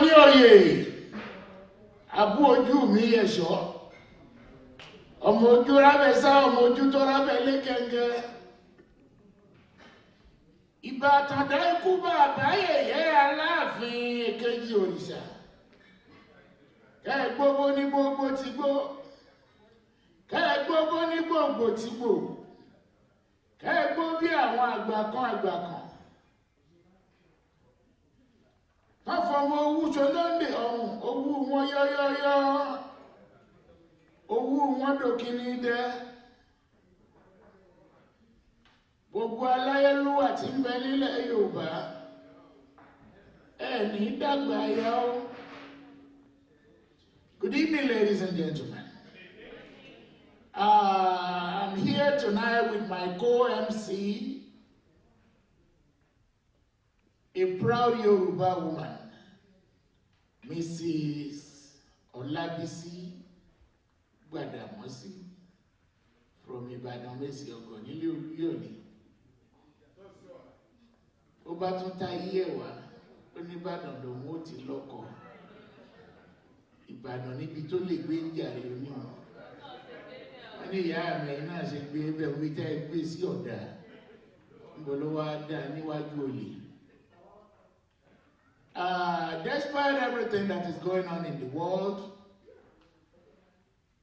ní òye abú ojú mi ẹ̀ṣọ́ ọmọ ojú rábẹ̀ sá ọmọ ojú tó rábẹ̀ lékẹ́ngẹ́ ìbátàndá ikú bàbá yẹ̀yẹ́ Aláàfin èkejì òrìṣà kẹ́ gbogbo ní gbogbo tí gbó kẹ́ gbogbo ní gbogbo tí gbó kẹ́ gbó bí àwọn àgbà kan wọ́n fọmọ owó ṣolóńdè ọ̀hún owó wọn yọ́yọ́yọ́ owó wọn dòkìní dẹ́ gbogbo aláyélúwà tí ń bẹ nílẹ̀ Yorùbá ẹni dàgbà yá ó. Good evening, ladies and gentlemen. I'm here tonight with my co-MC, a proud Yoruba woman, Mrs. Olabisi Gbadamosi from Ibadan Mesi Ogonile Oluyole. Ó bá tún ta iye wa, ó ní Ìbàdàn lòun ó ti lọ́kọ. Ìbàdàn níbi tó lè gbé ń jàre onímọ̀. Wọ́n ní ìyá àmì náà ṣe gbé ẹbẹ̀ omi tá ẹ gbé sí ọ̀dà. Níbo ló wá dá níwájú olè? Despite everything that is going on in the world,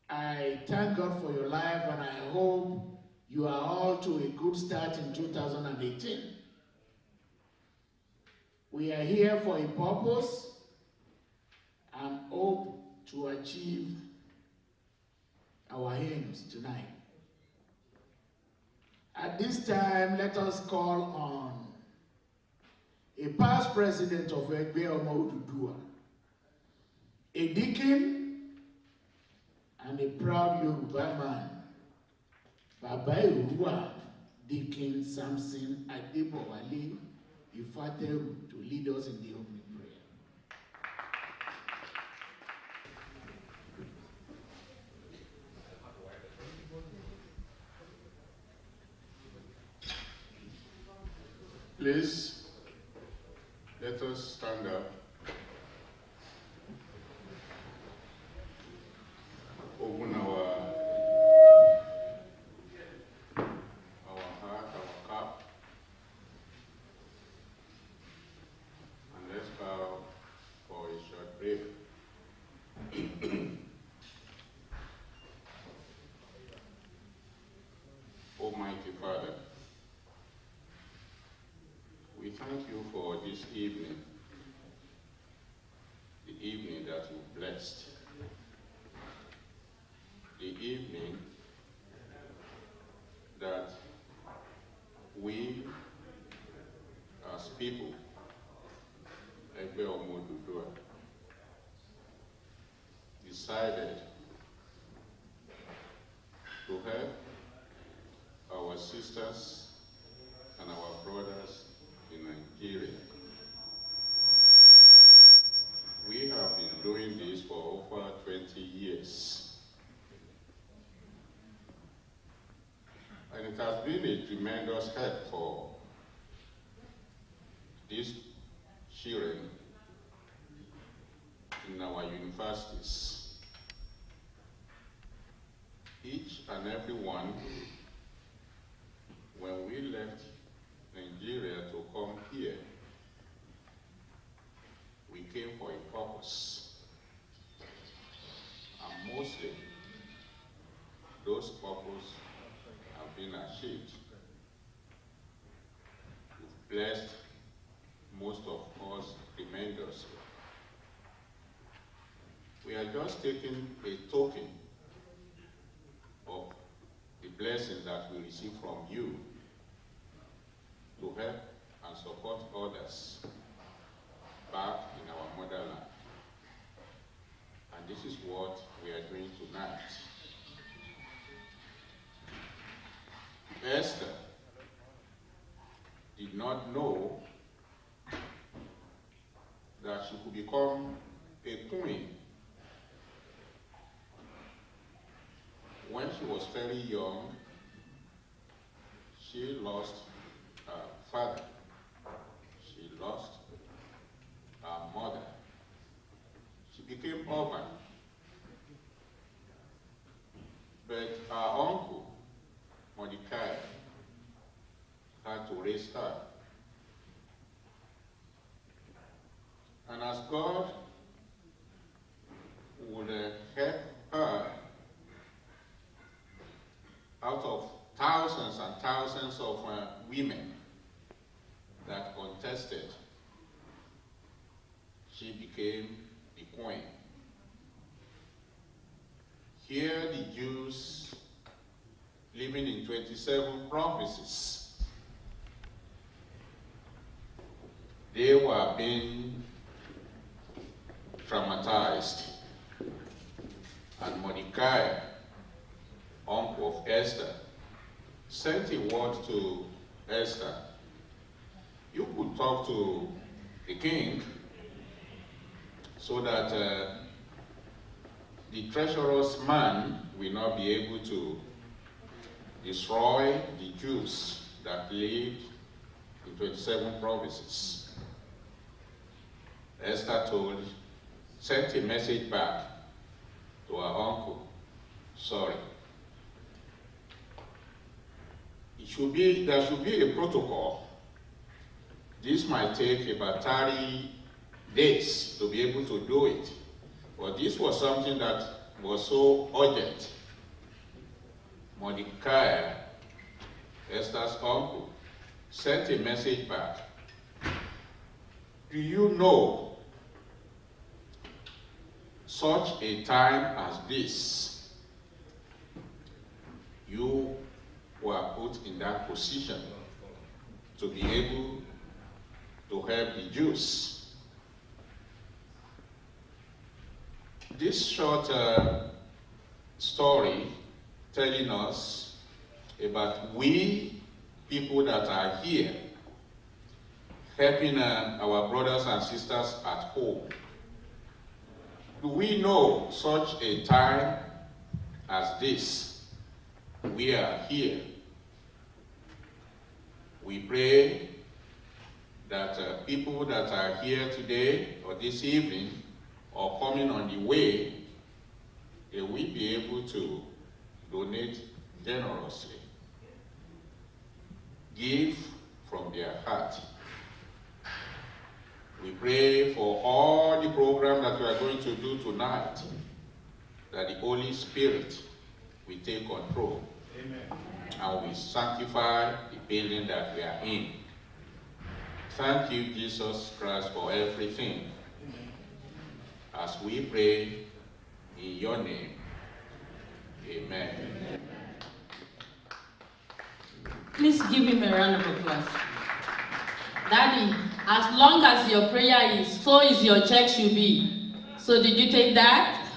I thank God for your life and I hope you are all to a good start in 2018. We are here for a purpose and hope to achieve our aims tonight. At this time, let us call on a past president of Egbe Omo Oduduwa, a deacon and a proud Yoruba man, Baba Yoruba, Deacon Samson Adebowale Ifateru, to lead us in the opening prayer. Please, let us stand up. Open our heart, our cup, and let's bow for a short prayer. Almighty Father, we thank you for this evening, the evening that you blessed, the evening that we as people, Egbe Omo Oduduwa, decided to help our sisters and our brothers in Nigeria. We have been doing this for over 20 years. And it has been a tremendous help for these children in our universities. Each and every one, when we left Nigeria to come here, we came for a purpose. And mostly, those purposes have been achieved. You've blessed most of us tremendously. We are just taking a token of the blessings that we receive from you to help and support others back in our motherland. And this is what we are doing tonight. Esther did not know that she could become a queen. When she was very young, she lost her father, she lost her mother, became urban. But our uncle, Mordecai, had to raise her. And as God would help her out of thousands and thousands of women that contested, she became the queen. Here the Jews living in 27 provinces, they were being traumatized. And Mordecai, uncle of Esther, sent a word to Esther. You could talk to the king so that the treacherous man will not be able to destroy the Jews that lived in 27 provinces. Esther sent a message back to her uncle. Sorry. There should be a protocol. This might take about 30 days to be able to do it. But this was something that was so urgent. Mordecai, Esther's uncle, sent a message back. Do you know such a time as this, you were put in that position to be able to help the Jews? This short story telling us about we people that are here helping our brothers and sisters at home. Do we know such a time as this? We are here. We pray that people that are here today or this evening or coming on the way, they will be able to donate generously, give from their heart. We pray for all the program that we are going to do tonight, that the Holy Spirit will take control. Amen. And we sanctify the building that we are in. Thank you, Jesus Christ, for everything. Amen. As we pray in your name, amen. Amen. Please give him a round of applause. Daddy, as long as your prayer is, so is your check should be. So did you take that?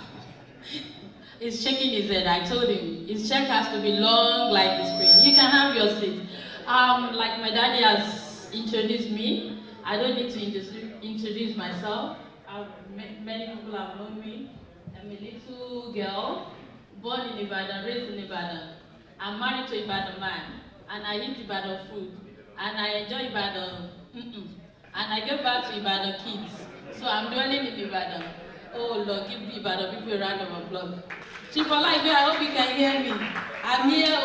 He's shaking his head. I told him his check has to be long like his prayer. You can have your seat. Like my daddy has introduced me, I don't need to introduce myself. Many people have known me. I'm a little girl, born in Ibadan, raised in Ibadan. I'm married to Ibadan man, and I eat Ibadan food, and I enjoy Ibadan. And I get back to Ibadan kids. So I'm dwelling in Ibadan. Oh Lord, give the Ibadan people a round of applause. Chief Olaigbe, I hope you can hear me. I'm here.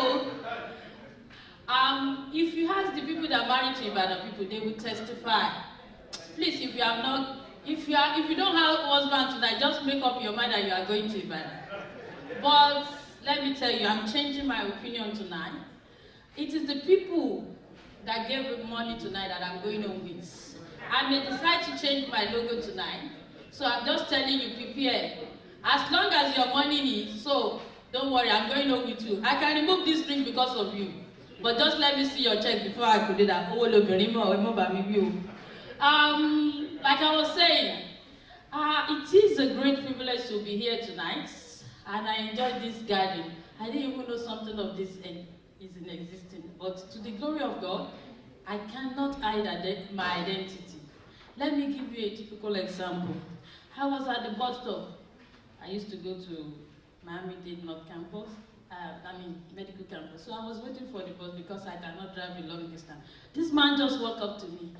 If you ask the people that are married to Ibadan people, they will testify. Please, if you don't have a husband tonight, just make up your mind that you are going to Ibadan. But let me tell you, I'm changing my opinion tonight. It is the people that gave me money tonight that I'm going home with. I may decide to change my logo tonight, so I'm just telling you, prepare. As long as your money is, so don't worry, I'm going home with you. I can remove this ring because of you, but just let me see your check before I put it up. Like I was saying, it is a great privilege to be here tonight, and I enjoyed this garden. I didn't even know something of this is in existence, but to the glory of God, I cannot hide my identity. Let me give you a typical example. I was at the bus stop. I used to go to Miami-Dade North Campus, medical campus. So I was waiting for the bus because I cannot drive a long distance. This man just walked up to me.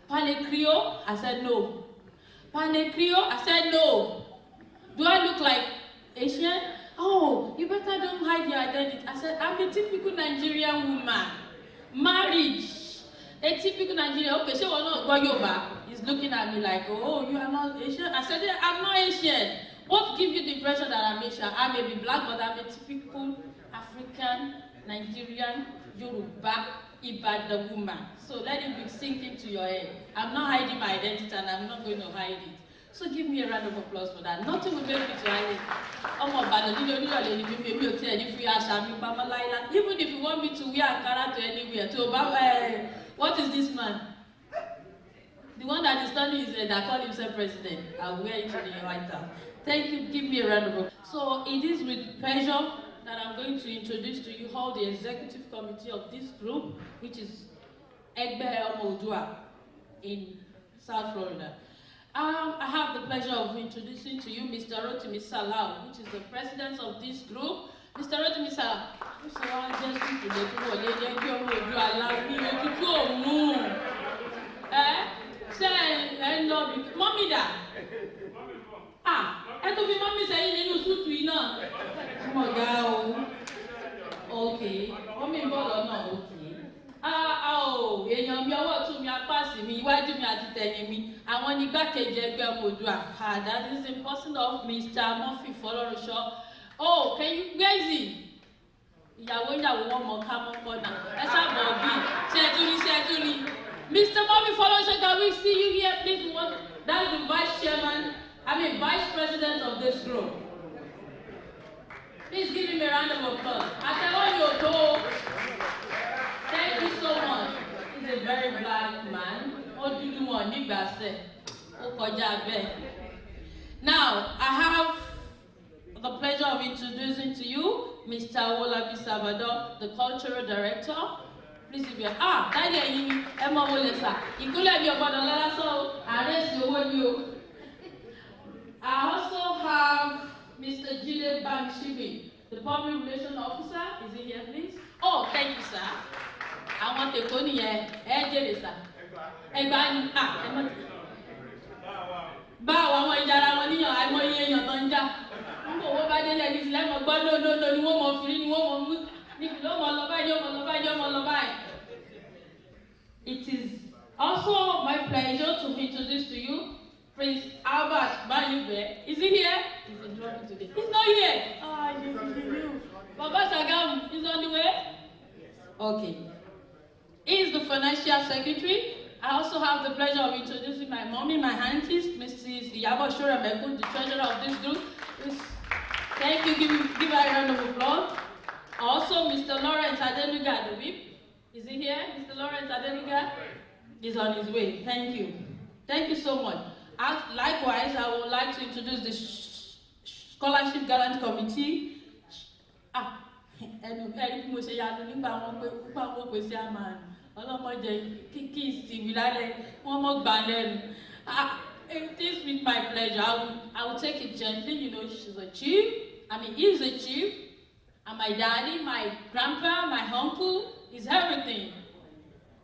Parle Creole? I said no. Panecrio? I said, no. Do I look like Asian? Oh, you better don't hide your identity. I said, I'm a typical Nigerian woman. Married. A typical Nigerian. Okay, so we're not going over. He's looking at me like, oh, you are not Asian? I said, yeah, I'm not Asian. What gives you the impression that I'm Asian? I may be black, but I'm a typical African, Nigerian, Yoruba, Ibadan woman. So let it be sink into your head. I'm not hiding my identity and I'm not going to hide it. So give me a round of applause for that. Nothing will make me to hide it. Even if you want me to wear Ankara to anywhere, what is this man? The one that is standing is that called himself president. I'll wear it to the White House. Thank you. Give me a round of applause. So it is with pleasure that I'm going to introduce to you all the executive committee of this group, which is Egbe Omo Oduduwa in South Florida. I have the pleasure of introducing to you Mr. Rotimi Salau, which is the president of this group. Mr. Rotimi Salau. Mommy da. Ẹ tó fi mọ́mí sẹ́yìn nínú súùtù yìí náà. Ọmọ ọ̀gá o. Okay, mọ́mí ń bọ̀ lọ́nà òkè. Èèyàn mi ọwọ́ ọ̀tún mi apá sí mi, iwájú mi àti tẹ̀yìn mi. Àwọn ní igbákejì Egbe Omo Oduduwa. That is the person of Mr. Murphy Fọlọ́runṣọ́. Oh, can you where is he? Ìyàwó wọn mọ̀ ká mọ́ pọ̀ náà. Ẹ sábọ̀ bí ṣẹ́túrí. Mr. Murphy Fọlọ́runṣọ́, can we see you here, please? That's the vice president of this group. Please give him a round of applause. Thank you so much. He's a very black man. Oduduwa nígbàsẹ̀. Ó kọjá bẹ́ẹ̀. Now, I have the pleasure of introducing to you Mr. Wolabi Salvador, the cultural director. Please be Daddy ẹ̀yin ẹ mọ wọlé sà. Ìkúlẹ̀ mi ò gbọ́dọ̀ lọ́lá sọ àrẹ́sì owó ni o. I also have Mr. Jide Banshibi, the public relations officer. Is he here, please? Oh, thank you, sir. I want to go near Ejere, sir. Egba ni Báwo àwọn ìjàrá wọn níyàn àìmọye èèyàn tó ń jà. Wọ́n kò wọ́n bá délé ní ìsìlẹ̀ mọ̀ gbọ́ lóòlóòlò ni wọ́n mọ̀ fìrí ni wọ́n mọ̀ mú. Níbi ló mọ̀ lọ báyìí. It is also my pleasure to introduce to you Prince Albert Bayube. Is he here? He's in trouble today. He's not here. You. Baba Sagam is on the way? Okay. He is the financial secretary. I also have the pleasure of introducing my mommy, my aunties, Mrs. Iyabo Shoremeku, the treasurer of this group. Thank you. Give her a round of applause. Also, Mr. Lawrence Adenuga, the whip. Is he here? Mr. Lawrence Adenuga is on his way. Thank you. Thank you so much. Likewise, I would like to introduce the Scholarship Gallant Committee. It is with my pleasure. I will take it gently. You know, she's a chief. He's a chief. And my daddy, my grandpa, my uncle is everything.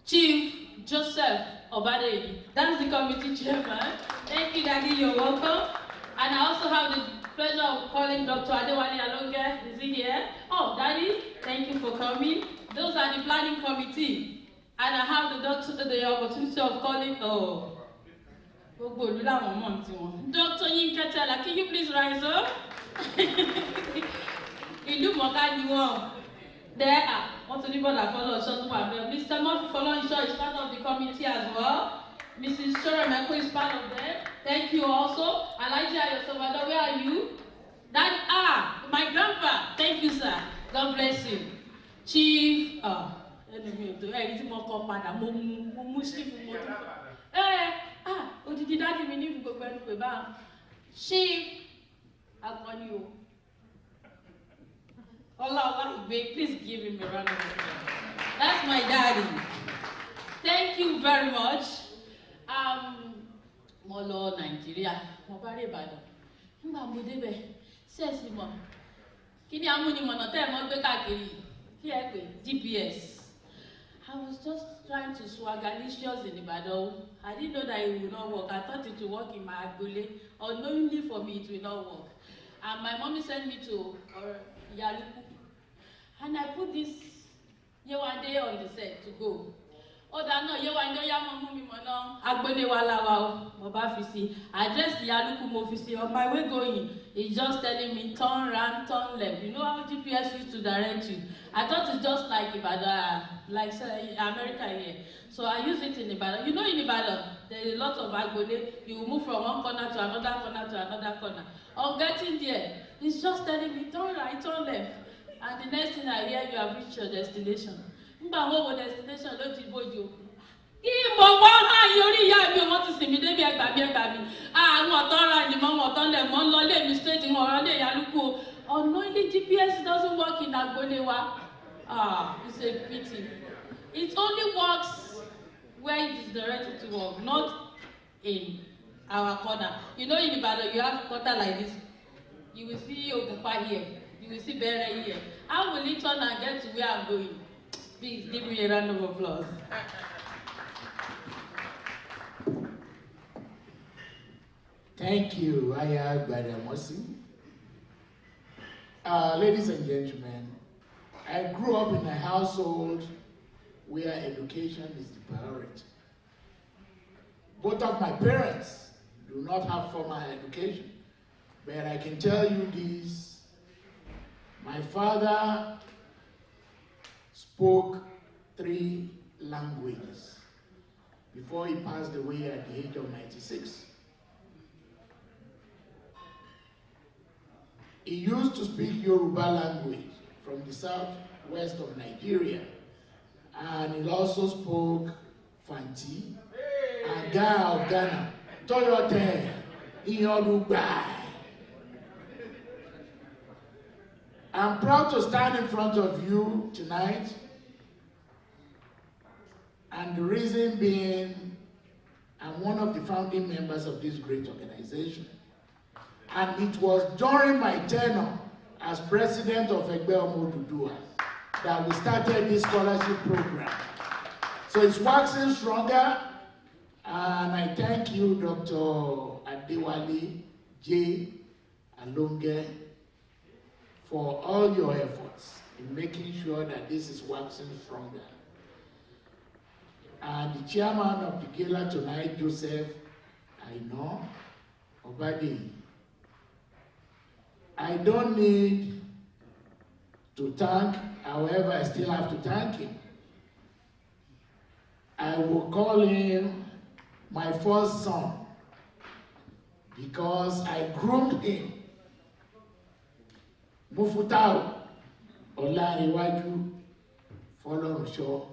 Chief Joseph Obade. That's the committee chairman. Thank you, Daddy. You're welcome. And I also have the pleasure of calling Dr. Adewale Alonge. Is he here? Oh, Daddy, thank you for coming. Those are the planning committee. And I have the opportunity of calling. Dr. Yinka Tella, can you please rise up? There are. Mr. Murphy Fọlọ́runṣọ́ is part of the committee as well. Mrs. Shoremeku is part of them. Thank you also. Alhaji Ayo Salvador, where are you? My grandpa. Thank you, sir. God bless you. Chief. Chief. Please give him a round of applause. That's my daddy. Thank you very much. Molo Nigeria, mo bá rè Ìbàdàn. Nígbà mo débẹ̀, ṣẹ́ẹ̀sì mọ̀. Kí ni amúnimọ̀nà tẹ́ ẹ̀ mọ́ gbé káàkiri? Kí ẹ pè GPS. I was just trying to swagalicious in Ibadan. I didn't know that it would not work. I thought it would work in my Agbole. Unknowingly for me, it will not work. And my mommy sent me to Yaluku. And I put this Yewande on the set to go. Oh, that no, Yewande Yamamumi Mono, Agbole Walawa, Mobafisi. I dressed Yaluku Mofisi. On my way going, he's just telling me, turn right, turn left. You know how GPS used to direct you? I thought it's just like Ibadan, like America here. So I use it in Ibadan. You know, in Ibadan, there is a lot of Agbole. You move from one corner to another corner to another corner. On getting there, he's just telling me, turn right, turn left. And the next thing I hear, you have reached your destination. Mba destination ló ti bójú. Ìmọ̀ wọ́n hàn yórí ìyá mi wọ́n ti sìn mí débi ẹgbàmí. Àwọn ọ̀tọ́ ra ìdìmọ̀ wọn ọ̀tọ́ lẹ̀ mọ́ ń lọ lé mi straight wọn ọ̀rọ̀ lé Yaluku o. Unknowingly GPS doesn't work in Agbolewa. It's a pity. It only works where it is directed to work, not in our corner. You know, in Ibadan, you have a corner like this. You will see Ogunpa here. You will see Bere here. How will it turn and get to where I'm going? Please give me a round of applause. Thank you, Aya Gbadamosi. Ladies and gentlemen, I grew up in a household where education is the priority. Both of my parents do not have formal education, but I can tell you this. My father spoke 3 languages before he passed away at the age of 96. He used to speak Yoruba language from the southwest of Nigeria, and he also spoke Fanti, Aga of Ghana, Toyote, Yoruba. I'm proud to stand in front of you tonight, and the reason being, I'm one of the founding members of this great organization. And it was during my tenure as president of Egbe Omo Oduduwa that we started this scholarship program. So it's waxing stronger, and I thank you, Dr. Adewale J. Alonge, for all your efforts in making sure that this is waxing stronger. And the chairman of the gala tonight, Joseph, I know, Obadi. I don't need to thank, however, I still have to thank him. I will call him my first son because I groomed him. Mufutao, Olariwaju, Folorusho,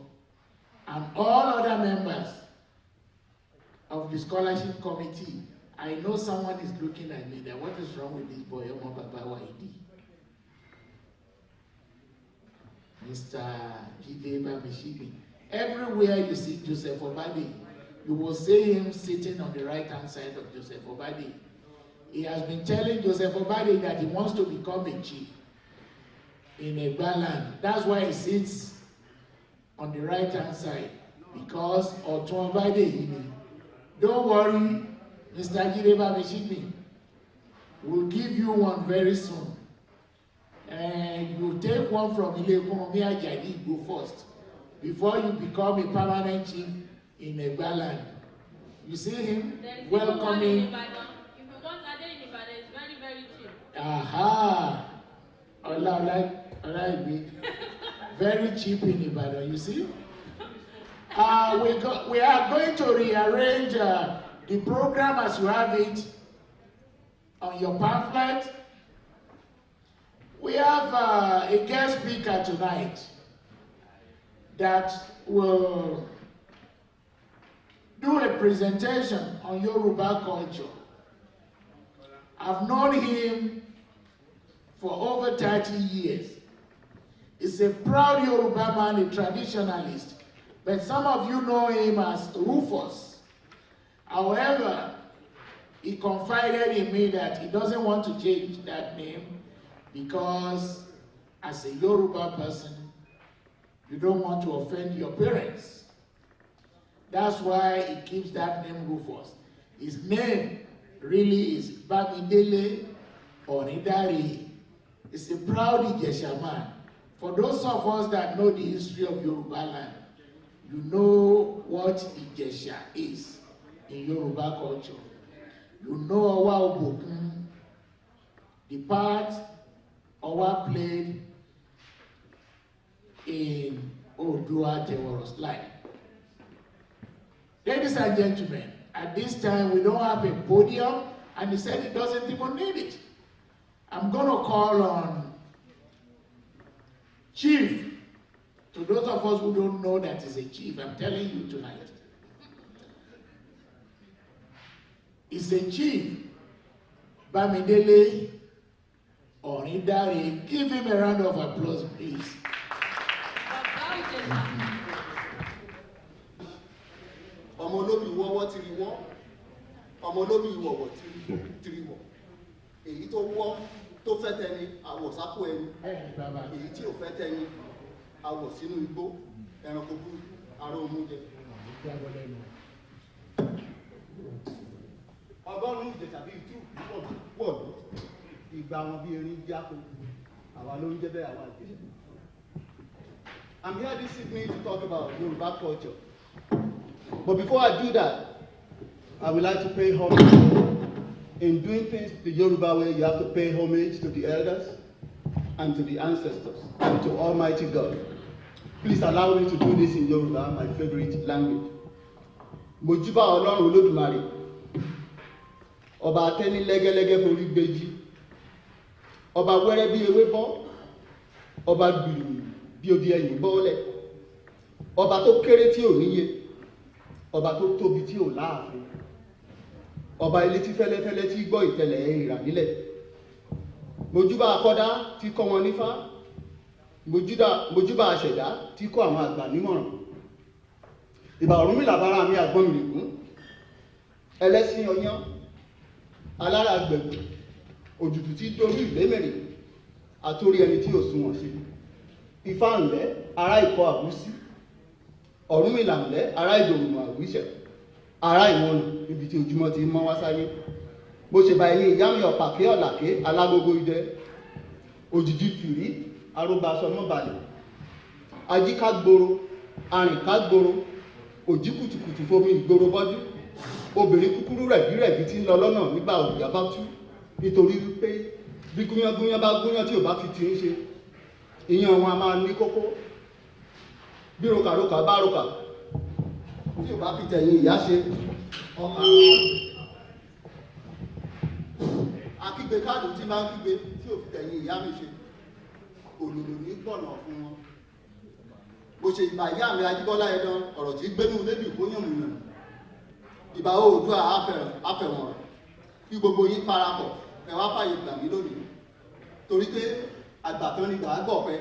and all other members of the scholarship committee. I know someone is looking at me that what is wrong with this boy, Omo Baba Waidi? Mr. Egbe Omo. Everywhere you see Joseph Obadi, you will see him sitting on the right-hand side of Joseph Obadi. He has been telling Joseph Obadi that he wants to become a chief in Egbe land. That's why he sits on the right-hand side, because Otun Obadi, don't worry, Mr. Egbe Omo will give you one very soon. And you take one from Ile-Ekonomi Ajadi, go first, before you become a permanent chief in Egbe land. You see him welcoming. If you want Ade in Ibadan, it's very, very cheap. Aha! Alright, very cheap in Ibadan, you see? We are going to rearrange the program as you have it on your pamphlet. We have a guest speaker tonight that will do a presentation on Yoruba culture. I've known him for over 30 years. He's a proud Yoruba man, a traditionalist, but some of you know him as Rufus. However, he confided in me that he doesn't want to change that name because as a Yoruba person, You don't want to offend your parents. That's why he keeps that name Rufus. His name really is Bamidele Onidari. He's a proud Ijesha man. For those of us that know the history of Yoruba land, you know what Ijesha is in Yoruba culture. You know Owa Obokun, the part Owa played in Oduduwa Fundraising life. Ladies and gentlemen, at this time we don't have a podium, and he said he doesn't even need it. I'm going to call on Chief. To those of us who don't know that he's a chief, I'm telling you tonight. He's a chief. Bamidele Onidari. Give him a round of applause, please. Ọmọ olómi wọ́wọ́ tiri wọ́, ọmọ olómi ìwọ̀wọ̀ tiri wọ̀. Èyí tó wọ́ tó fẹ́ tẹni àwọ̀ sápò ẹni. Èyí tí ò fẹ́ tẹni àwọ̀ sínú igbó ẹranko bú ará omújẹ. Ọgọ́rùn-ún Ìjẹ̀ṣà bíi tú pọ̀ lọ. Ìgbà wọn bí erin jáko. Àwa ló ń jẹ́ bẹ́ẹ̀ àwa Ìjẹ̀ṣà. I'm here this evening to talk about Yoruba culture. But before I do that, I would like to pay homage. In doing things the Yoruba way, you have to pay homage to the elders and to the ancestors and to Almighty God. Please allow me to do this in Yoruba, my favorite language. Mojuba Ọlọ́run Olódùmarè. Ọba atẹ́ni lẹ́gẹ́lẹ́gẹ́ forí gbèjì. Ọba wẹ́rẹ́ bí ewé bọ́. Ọba gbìyànjú bí odi ẹ̀yìn bọ́ọ̀lẹ̀. Ọba tó kéré tí ò níye. Ọba tó tóbi tí ò láàfin. Ọba ilé tí fẹ́lẹ́fẹ́lẹ́ tí gbọ́ ìtẹ̀lẹ̀ ìrà nílẹ̀. Mojúbà akọ́dá tí kọ́ wọn nífá. Mojúbà àṣẹ̀dá tí kọ́ àwọn àgbà nímọ̀ràn. Ìbà Ọ̀rúnmìlà bára mi àgbọ́n mi rìkún. Ẹlẹ́sìn ọyán. Alára gbẹ̀gbẹ̀. Òjùtù tí dorí ìlémèrè. Àtórí ẹni tí ò sunwọ̀n sí. Ifá ńlẹ̀ ará ìkọ́ àwúsí. Ọ̀rúnmìlà ńlẹ̀ ará ìdòrùn àwíṣẹ̀. Ará ìwọ̀nù níbi tí ojúmọ́ ti mọ́ wá sáyé. Mo ṣe bá ẹ̀yin ìyá mi ọ̀pàké ọ̀làké alágógó idẹ. Òjìji fìrí aróba aṣọ mọ́balẹ̀. Ajíkágboro arìnkágboro. Òjì kùtùkùtù fomi ìgboro bọ́jú. Obìnrin kúkúrú rẹ̀gírẹ̀gí tí ń lọ lọ́nà nígbà òjò bá tú. Nítorí wípé bí gúnyángúnyán bá gúnyán tí ò bá fi ti ń ṣe. Ìyàn wọn a máa ní kókó. Bí rokàrokà bá rokà tí ò bá fi tẹ̀yìn ìyá ṣe ọkà akígbe káàdù tí máa ń kígbe tí ò fi tẹ̀yìn ìyá mi ṣe òlòlò ní gbọ̀nà fún wọn. Mo ṣe ìbà ìyá mi Ajíbọ́lá Ẹdán ọ̀rọ̀ tí gbénú lébì ìkóyànmùyàn. Ìbà Oòduà àfẹ̀wọ̀n kí gbogbo yín parapọ̀ ẹ wá fàyè gbà mí lónìí torí pé àgbàtán ni gbà á gbọ̀pẹ́.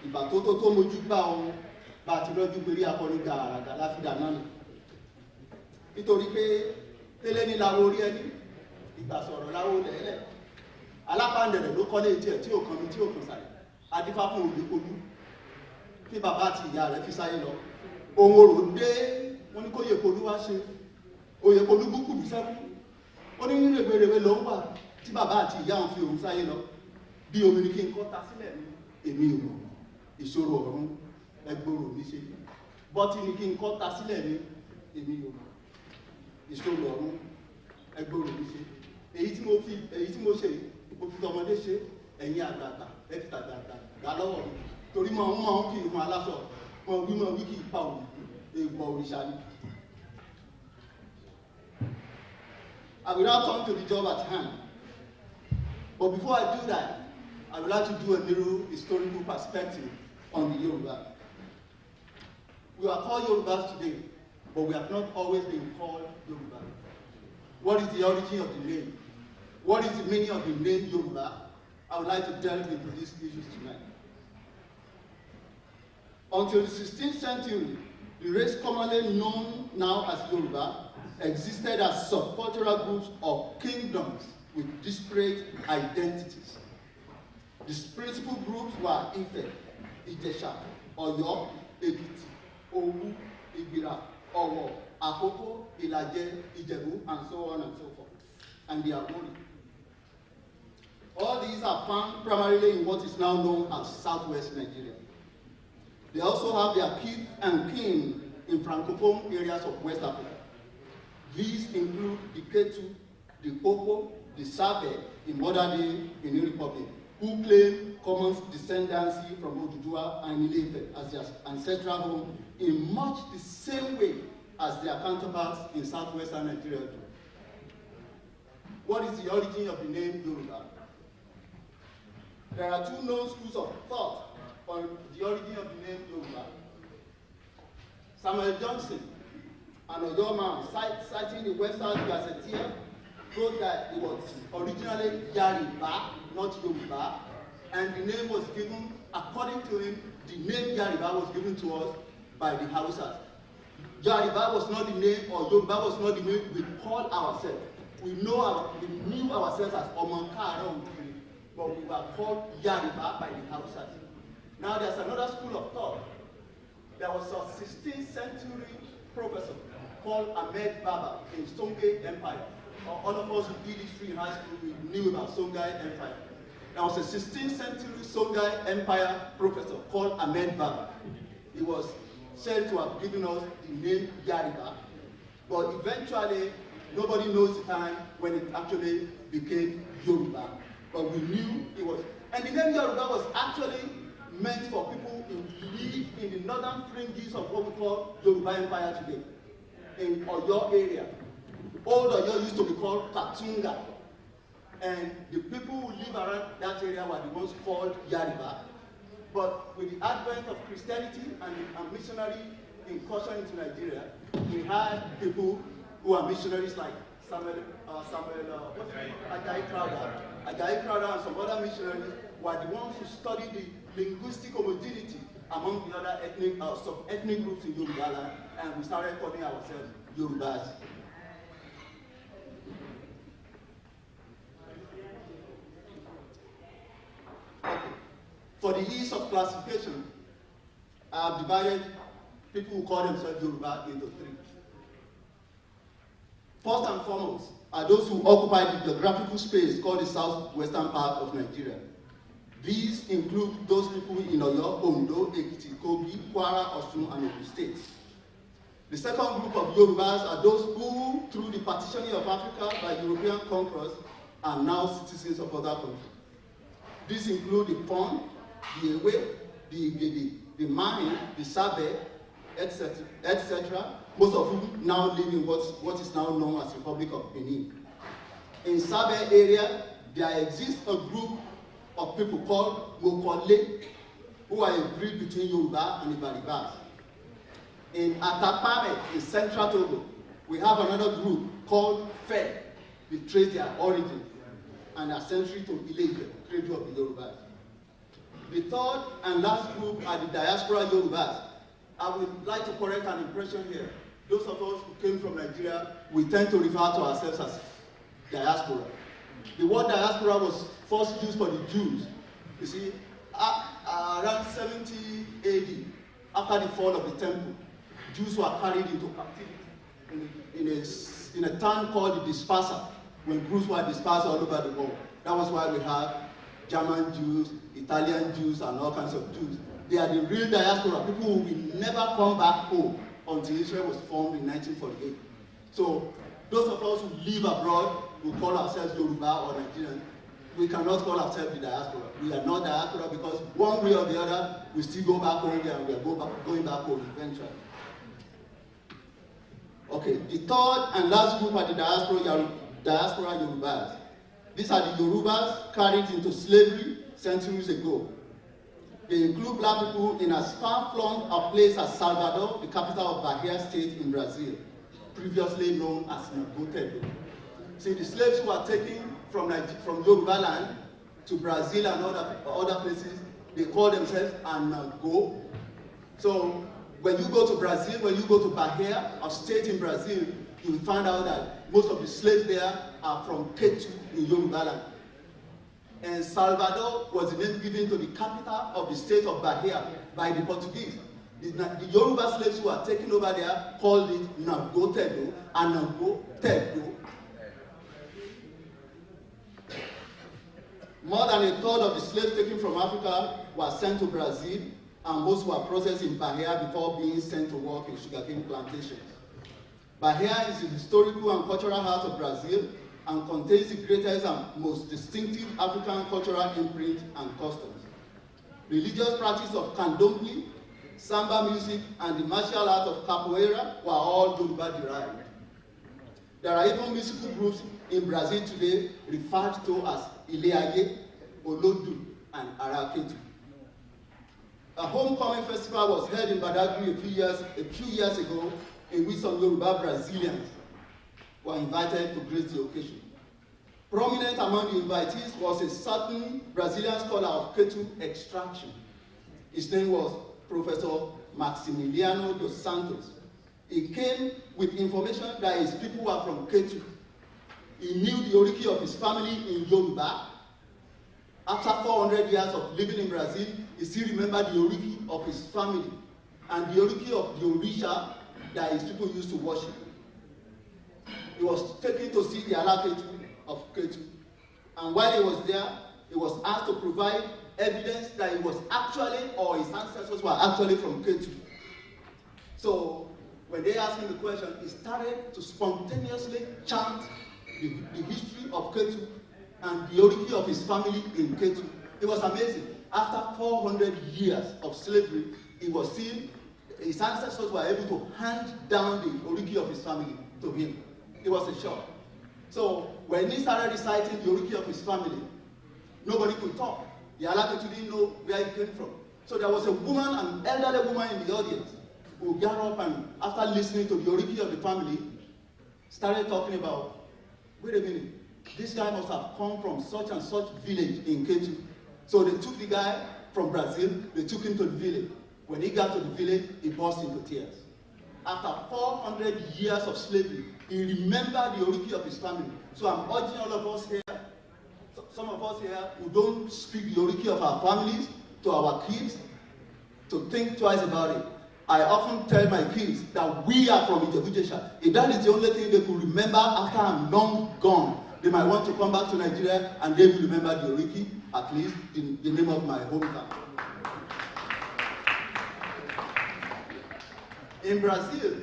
Ìbà tó mojú gbà ohun bá ti rọ́jú péré akọni gàràgà láfídà náà ni. Nítorí pé tẹ́lẹ̀ ní láwo orí ẹni ìgbà sọ̀rọ̀ láwo lẹ́lẹ̀. Alápàndẹ̀rẹ̀ ló kọ́lé tí ẹ̀ tí ò kan mi tí ò kan sàlẹ̀. Adífá fún Oyèpolú tí bàbá àti ìyá rẹ̀ fi sáyé lọ. Ohun orò dé wọ́n ní kó Oyèpolú wá ṣe. Oyèpolú búkùlù sẹ́kù. Ó ní nínú rèwerèwe ló ń wà tí bàbá àti ìyá òun fi òun sáyé lọ. Bí omi ni kí n kọ́ ta sílẹ̀ ní èmi ò mọ̀. Ìṣòro ọ̀run ẹgbòrò mi ṣe. Bọ́tí ni kí n kọ́ ta sílẹ̀ ní èmi ò mọ̀. Ìṣòro ọ̀run ẹgbòrò mi ṣe. Èyí tí mo ṣe mo fi tọmọdé ṣe ẹ̀yin àgbààgbà ẹ fi tàgbààgbà gbà lọ́wọ́ mi. Torí mọ̀ ń kí ìhun aláṣọ mọ̀ wí kí ipa èèwọ̀ òrìṣà ni. I will now turn to the job at hand. But before I do that, I would like to do a little historical perspective on the Yoruba. We are called Yorubas today, but we have not always been called Yoruba. What is the origin of the name? What is the meaning of the name Yoruba? I would like to delve into these issues tonight. Until the 16th century, the race commonly known now as Yoruba existed as subcultural groups or kingdoms with disparate identities. These principal groups were Ife, Ijesha, Ọ̀yọ́, Èkìtì, Òwu, Ìgbìrà, Ọ̀wọ̀, Àkókó, Ìlàjẹ, Ìjẹ̀bú, and so on and so forth. And they are holy. All these are found primarily in what is now known as Southwest Nigeria. They also have their kith and kin in Francophone areas of West Africa. These include the Ketu, the Opo, the Sabe in modern-day Benin Republic, who claim common descendancy from Oduduwa and Ile-Ife as their ancestral home in much the same way as their counterparts in southwestern Nigeria do. What is the origin of the name Yoruba? There are two known schools of thought on the origin of the name Yoruba. Samuel Johnson, an Oyo man, citing the Western Gazetteer, wrote that it was originally Yariba, not Yoruba, and the name was given, according to him, the name Yariba was given to us by the Hausas. Yariba was not the name, or Yoruba was not the name we call ourselves. We knew ourselves as Omankara, but we were called Yariba by the Hausas. Now there's another school of thought. There was a 16th century professor called Ahmed Baba in Songhai Empire. All of us who did history in high school, we knew about Songhai Empire. There was a 16th century Songhai Empire professor called Ahmed Baba. He was said to have given us the name Yariba, but eventually nobody knows the time when it actually became Yoruba. But we knew it was, and the name Yoruba was actually meant for people who live in the northern fringes of what we call Yoruba Empire today, in Oyo area. Old Oyo used to be called Katunga, and the people who live around that area were the ones called Yariba. But with the advent of Christianity and missionary incursion into Nigeria, we had people who are missionaries like Ajayi Crowder and some other missionaries were the ones who studied the linguistic homogeneity among the other sub-ethnic groups in Yoruba land, and we started calling ourselves Yorubas. Okay. For the ease of classification, I have divided people who call themselves Yoruba into three. First and foremost are those who occupy the geographical space called the southwestern part of Nigeria. These include those people in Oyo, Ondo, Ekiti, Kogi, Kwara, Osun, and Ogun states. The second group of Yorubas are those who, through the partitioning of Africa by European conquerors, are now citizens of other countries. These include the Fon, the Ewe, the Igede, the Mahi, the Sabe, etc., most of whom now live in what is now known as the Republic of Benin. In Sabe area, there exists a group of people called Mokole, who are a breed between Yoruba and Ibaribas. In Atapame, in central Togo, we have another group called Fe, which trace their origin and ancestry to Ile-Ife, cradle of the Yorubas. The third and last group are the diaspora Yorubas. I would like to correct an impression here. Those of us who came from Nigeria, we tend to refer to ourselves as diaspora. The word diaspora was first used for the Jews. You see, around 70 AD, after the fall of the temple, Jews were carried into captivity in a town called the Disperser, when Jews were dispersed all over the world. That was why we have German Jews, Italian Jews, and all kinds of Jews. They are the real diaspora, people who will never come back home until Israel was formed in 1948. So those of us who live abroad, who call ourselves Yoruba or Nigerian, we cannot call ourselves the diaspora. We are not diaspora because one way or the other, we still go back home there and we are going back home eventually. Okay, the third and last group are the diaspora Yorubas. These are the Yorubas carried into slavery centuries ago. They include black people in as far-flung a place as Salvador, the capital of Bahia State in Brazil, previously known as Nagotedo. See, the slaves who are taken from Yoruba land to Brazil and other places, they call themselves Anago. So when you go to Brazil, when you go to Bahia, a state in Brazil, you will find out that most of the slaves there are from Ketu in Yoruba land. And Salvador was the name given to the capital of the state of Bahia by the Portuguese. The Yoruba slaves who were taken over there called it Nagotedo and Nagotedo. More than a third of the slaves taken from Africa were sent to Brazil, and most were processed in Bahia before being sent to work in sugarcane plantations. Bahia is the historical and cultural heart of Brazil and contains the greatest and most distinctive African cultural imprint and customs. Religious practice of candomblé, samba music, and the martial art of capoeira were all Yoruba derived. There are even musical groups in Brazil today referred to as Ileaye, Olodu, and Araketu. A homecoming festival was held in Badagry a few years ago, in which some Yoruba Brazilians were invited to grace the occasion. Prominent among the invitees was a certain Brazilian scholar of Ketu extraction. His name was Professor Maximiliano dos Santos. He came with information that his people were from Ketu. He knew the origin of his family in Yoruba. After 400 years of living in Brazil, he still remembered the origin of his family and the origin of the Orisha that his people used to worship. He was taken to see the Alaketu of Ketu. And while he was there, he was asked to provide evidence that he was actually, or his ancestors were actually from Ketu. So when they asked him the question, he started to spontaneously chant the history of Ketu and the origin of his family in Ketu. It was amazing. After 400 years of slavery, he was seen, his ancestors were able to hand down the origin of his family to him. It was a shock. So when he started reciting the origin of his family, nobody could talk. The Alaketu didn't know where he came from. So there was a woman, an elderly woman in the audience, who got up and, after listening to the origin of the family, started talking about, wait a minute, this guy must have come from such and such village in Ketu. So they took the guy from Brazil, they took him to the village. When he got to the village, he burst into tears. After 400 years of slavery, he remembered the origin of his family. So I'm urging all of us here, some of us here who don't speak the origin of our families to our kids, to think twice about it. I often tell my kids that we are from Ijebu-Jesha. If that is the only thing they could remember after I'm long gone, they might want to come back to Nigeria and they will remember the origin, at least the name of my hometown. In Brazil,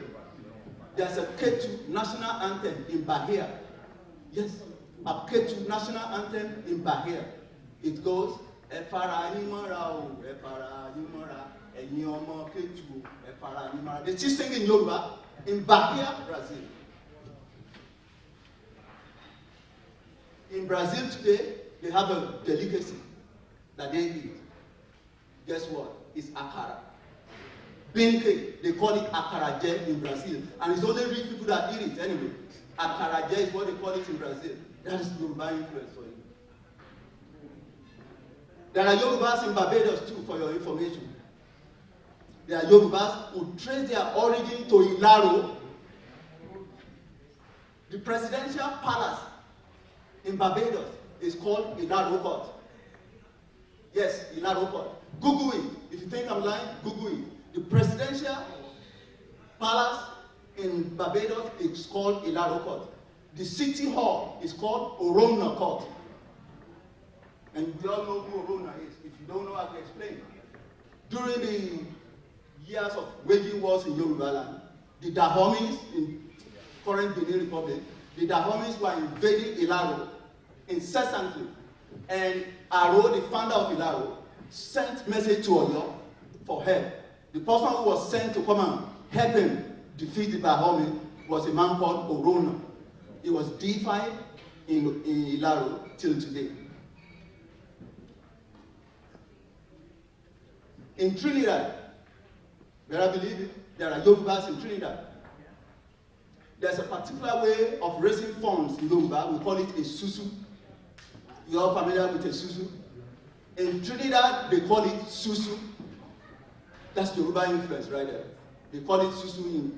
there's a Ketu national anthem in Bahia. Yes, a Ketu national anthem in Bahia. It goes, Efara Yimora o, Efara Yimora, Ẹ̀yin ọmọ Ketu, Efara Yimora. They still sing in Yoruba in Bahia, Brazil. In Brazil today, they have a delicacy that they eat. Guess what? It's akara. Bean cake, they call it acarajé in Brazil. And it's only rich people that eat it anyway. Acarajé is what they call it in Brazil. That is Yoruba influence for you. There are Yorubas in Barbados too, for your information. There are Yorubas who trace their origin to Ilaro. The presidential palace in Barbados is called Ilaro Court. Yes, Ilaro Court. Google it. If you think I'm lying, Google it. The presidential palace in Barbados is called Ilaro Court. The city hall is called Orona Court. And you all know who Orona is. If you don't know, I can explain. During the years of waging wars in Yoruba land, the Dahomis in current Benin Republic, the Dahomis were invading Ilaro incessantly. And Aro, the founder of Ilaro, sent message to Oyo for help. The person who was sent to come and help him defeat the Dahomey was a man called Orona. He was deified in Ilaro till today. In Trinidad, where I believe it, there are Yorubas in Trinidad. There's a particular way of raising funds in Yoruba. We call it a susu. You're all familiar with a susu? In Trinidad, they call it susu. That's Yoruba influence right there. They call it susu.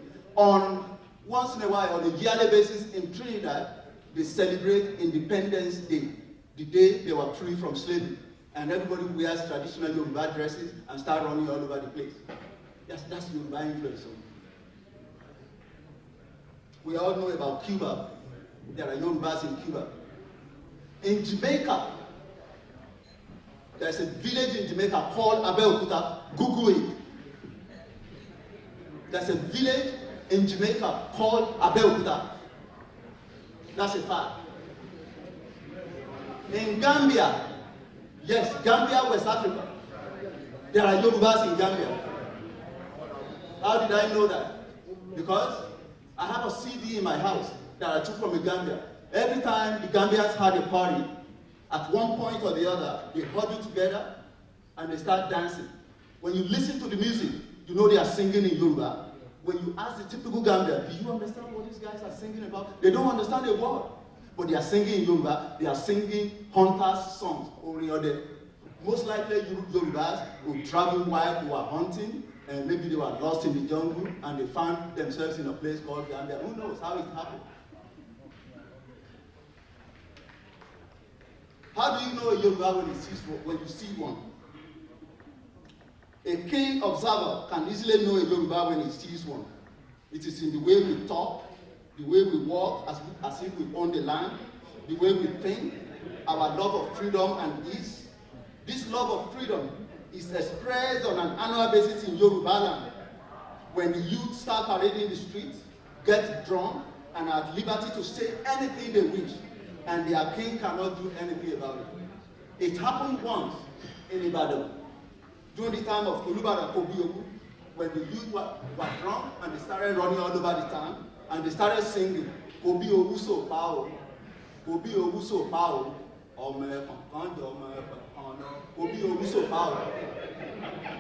Once in a while, on a yearly basis in Trinidad, they celebrate Independence Day. the day they were free from slavery, and everybody wears traditional Yoruba dresses and start running all over the place. That's Yoruba influence. We all know about Cuba. There are Yorubas in Cuba. In Jamaica, there's a village in Jamaica called Abeokuta. Google it. There's a village in Jamaica called Abeokuta. That's a fact. In Gambia, yes, Gambia, West Africa, there are Yorubas in Gambia. How did I know that? Because I have a CD in my house that I took from the Gambia. Every time the Gambians had a party, at one point or the other, they huddle together and they start dancing. When you listen to the music, you know they are singing in Yoruba. When you ask the typical Gambian, do you understand what these guys are singing about? They don't understand a word. But they are singing in Yoruba. They are singing hunters' songs. Most likely Yorubas who travel while they were hunting, and maybe they were lost in the jungle and they found themselves in a place called Gambia. Who knows how it happened? How do you know a Yoruba when you see one? A keen observer can easily know a Yoruba when he sees one. It is in the way we talk, the way we walk as if we own the land, the way we think, our love of freedom and ease. This love of freedom is expressed on an annual basis in Yoruba land, when the youth start parading the streets, get drunk, and are at liberty to say anything they wish, and their king cannot do anything about it. It happened once in Ibadan, during the time of Olubada Kobioku, when the youth were drunk and they started running all over the town, and they started singing, Kobi Owuso Pao, Kobi Owuso Pao, Kobi Owuso Pao.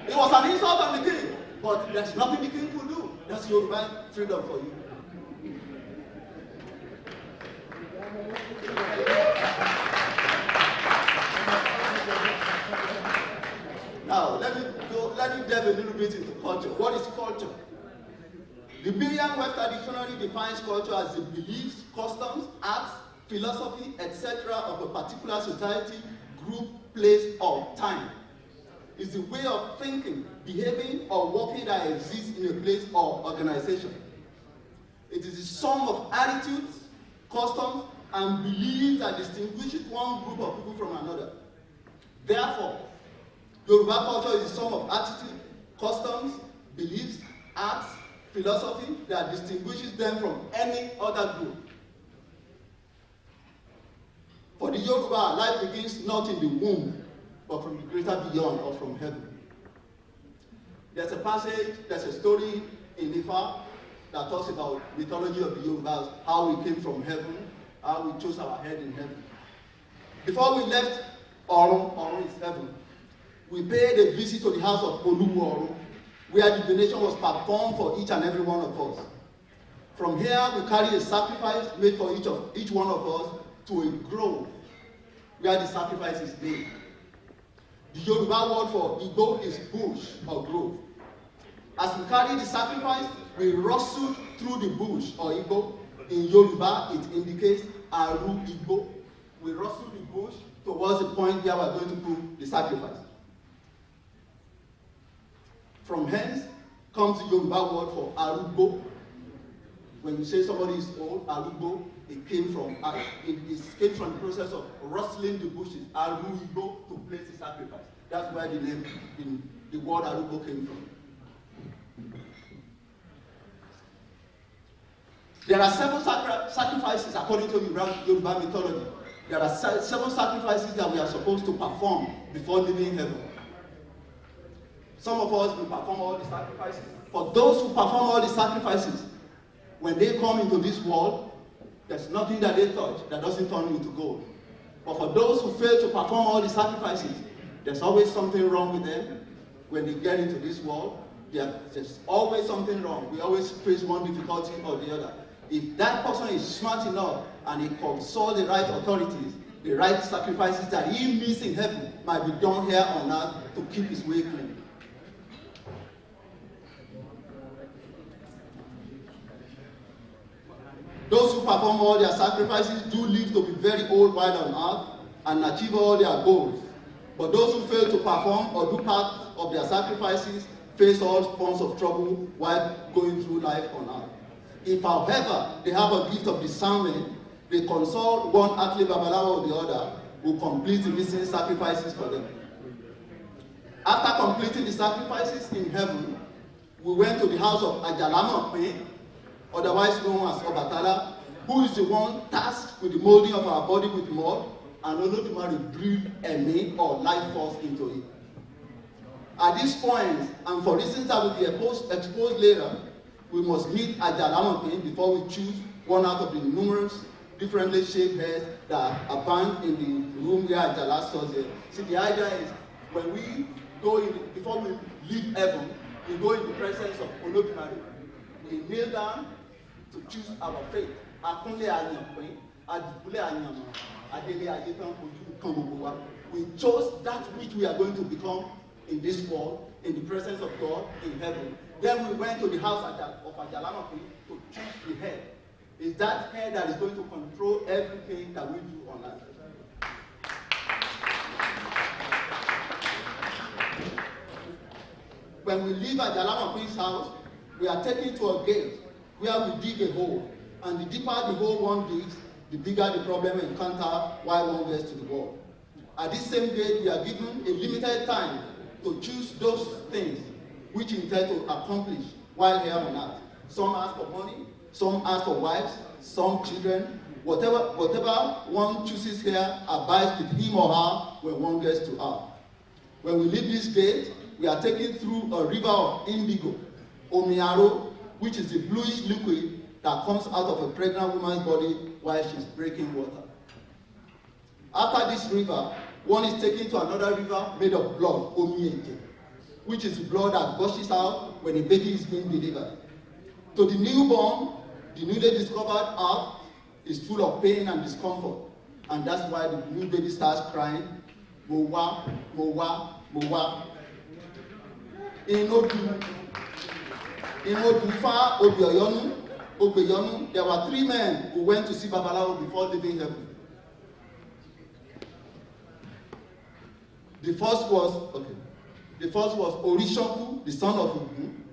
It was an insult on the king, but there's nothing the king could do. That's Yoruba freedom for you. Now, let me delve a little bit into culture. What is culture? The Merriam-Webster dictionary defines culture as the beliefs, customs, arts, philosophy, etc. of a particular society, group, place, or time. It's the way of thinking, behaving, or working that exists in a place or organization. It is the sum of attitudes, customs, and beliefs that distinguishes one group of people from another. Therefore, Yoruba culture is the sum of attitudes, customs, beliefs, arts, philosophy that distinguishes them from any other group. For the Yoruba, life begins not in the womb, but from the greater beyond, or from heaven. There's a passage, there's a story in Ifa that talks about mythology of the Yorubas, how we came from heaven, how we chose our head in heaven. Before we left Orun is heaven, we paid a visit to the house of Oluwo, where divination was performed for each and every one of us. From here, we carry a sacrifice made for each one of us to a grove, where the sacrifice is made. The Yoruba word for Igbo is bush or grove. As we carry the sacrifice, we rustle through the bush or Igbo. In Yoruba, it indicates Aru Igbo. We rustle the bush towards the point where we are going to put the sacrifice. From hence comes the Yoruba word for Arugbo. When you say somebody is old, Arugbo, it came from the process of rustling the bushes, Arugbo, to place the sacrifice. That's where the name, the word Arugbo came from. There are 7 sacrifices according to Yoruba mythology. There are 7 sacrifices that we are supposed to perform before leaving heaven. Some of us will perform all the sacrifices. For those who perform all the sacrifices, when they come into this world, there's nothing that they touch that doesn't turn into gold. But for those who fail to perform all the sacrifices, there's always something wrong with them. When they get into this world, there's always something wrong. We always face one difficulty or the other. If that person is smart enough and he consults the right authorities, the right sacrifices that he meets in heaven might be done here on earth to keep his way clean. Those who perform all their sacrifices do live to be very old while on earth, and achieve all their goals. But those who fail to perform or do part of their sacrifices face all forms of trouble while going through life on earth. If, however, they have a gift of discernment, they consult one earthly babalawo or the other who complete the missing sacrifices for them. After completing the sacrifices in heaven, we went to the house of Ajalamope, otherwise known as Obatala, who is the one tasked with the molding of our body with mud, and Olodumare breathe Emi or life force into it. At this point, and for reasons that will be exposed later, we must meet Ajalamope before we choose one out of the numerous differently shaped heads that are bound in the room where Ajala stores here. See, the idea is when we go in, before we leave heaven, we go in the presence of Olodumare. We kneel down to choose our fate. We chose that which we are going to become in this world, in the presence of God, in heaven. Then we went to the house of Ajalamope to choose the head. It's that head that is going to control everything that we do on earth. When we leave Ajalamope's house, we are taken to a gate where we dig a hole. And the deeper the hole one digs, the bigger the problem encounter while one gets to the world. At this same gate, we are given a limited time to choose those things which you intend to accomplish while here on earth. Some ask for money, some ask for wives, some children. Whatever one chooses here abides with him or her when one gets to earth. When we leave this gate, we are taken through a river of indigo, omiaro, which is the bluish liquid that comes out of a pregnant woman's body while she's breaking water. After this river, one is taken to another river made of blood, omieke, which is the blood that gushes out when a baby is being delivered. To the newborn, the newly discovered earth is full of pain and discomfort, and that's why the new baby starts crying, mowa, mowa, mowa. In Odufa, Obeyonu, there were 3 men who went to see Babalawo before leaving heaven. The first was Orishoku, the son of Ogun.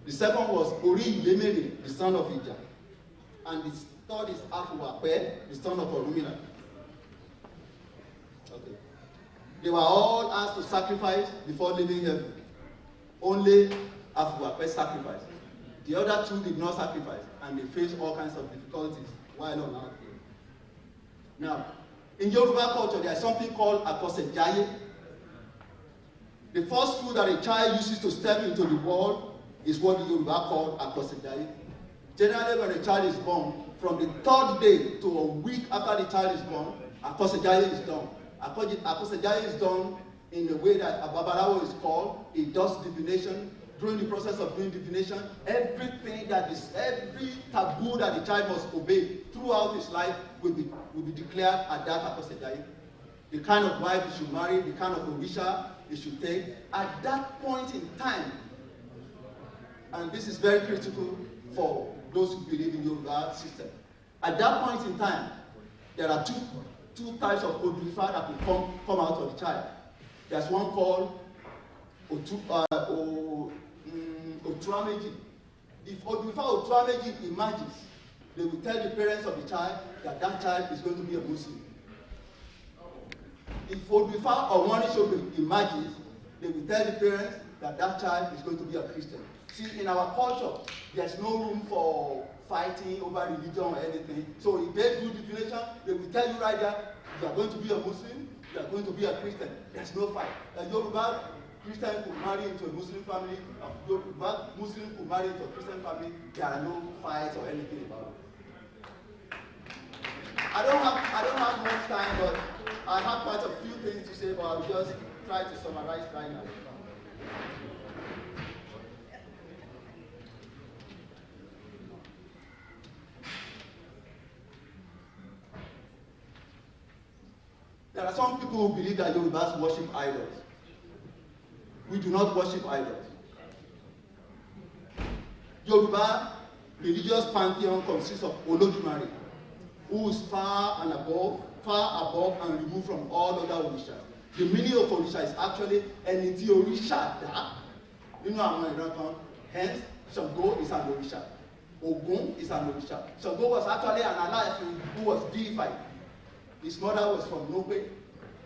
The second was Ori Ilemere, the son of Ija. And the third is Afuwape, the son of Orumila. Okay. They were all asked to sacrifice before leaving heaven. Only Afuwape sacrificed. The other 2 did not sacrifice, and they faced all kinds of difficulties while on earth. Now, in Yoruba culture, there is something called Akosejaye. The first food that a child uses to step into the world is what the Yoruba call Akosejaye. Generally, when a child is born, from the 3rd day to a week after the child is born, Akosejaye is done. Akosejaye is done in a way that a Babalawo is called. It does divination. During the process of doing divination, every taboo that the child must obey throughout his life will be declared at that Akosejaye. The kind of wife he should marry, the kind of orisha he should take. At that point in time, and this is very critical for those who believe in Yoruba system. At that point in time, there are two types of Oduduwa that will come out of the child. There's one called Otuameji. If Oduduwa Otuameji emerges, they will tell the parents of the child that that child is going to be a Muslim. If Oduduwa Owanishobe emerges, they will tell the parents that that child is going to be a Christian. See, in our culture, there's no room for fighting over religion or anything. So if they do divination, they will tell you right there, you are going to be a Muslim, you are going to be a Christian. There's no fight. A Yoruba Christian could marry into a Muslim family, a Yoruba Muslim could marry into a Christian family. There are no fights or anything about it. I don't have much time, but I have quite a few things to say, but I'll just try to summarize right now. There are some people who believe that Yorubas worship idols. We do not worship idols. Yoruba religious pantheon consists of Olodumare, who is far and above far above and removed from all other Orisha. The meaning of Orisha is actually ẹni tí Orisha dá nínú àwọn ìran kan. Hence, Ṣàngó is an Orisha. Ògún is an Orisha. Ṣàngó was actually an Aláàfin who was deified. His mother was from Nogbe.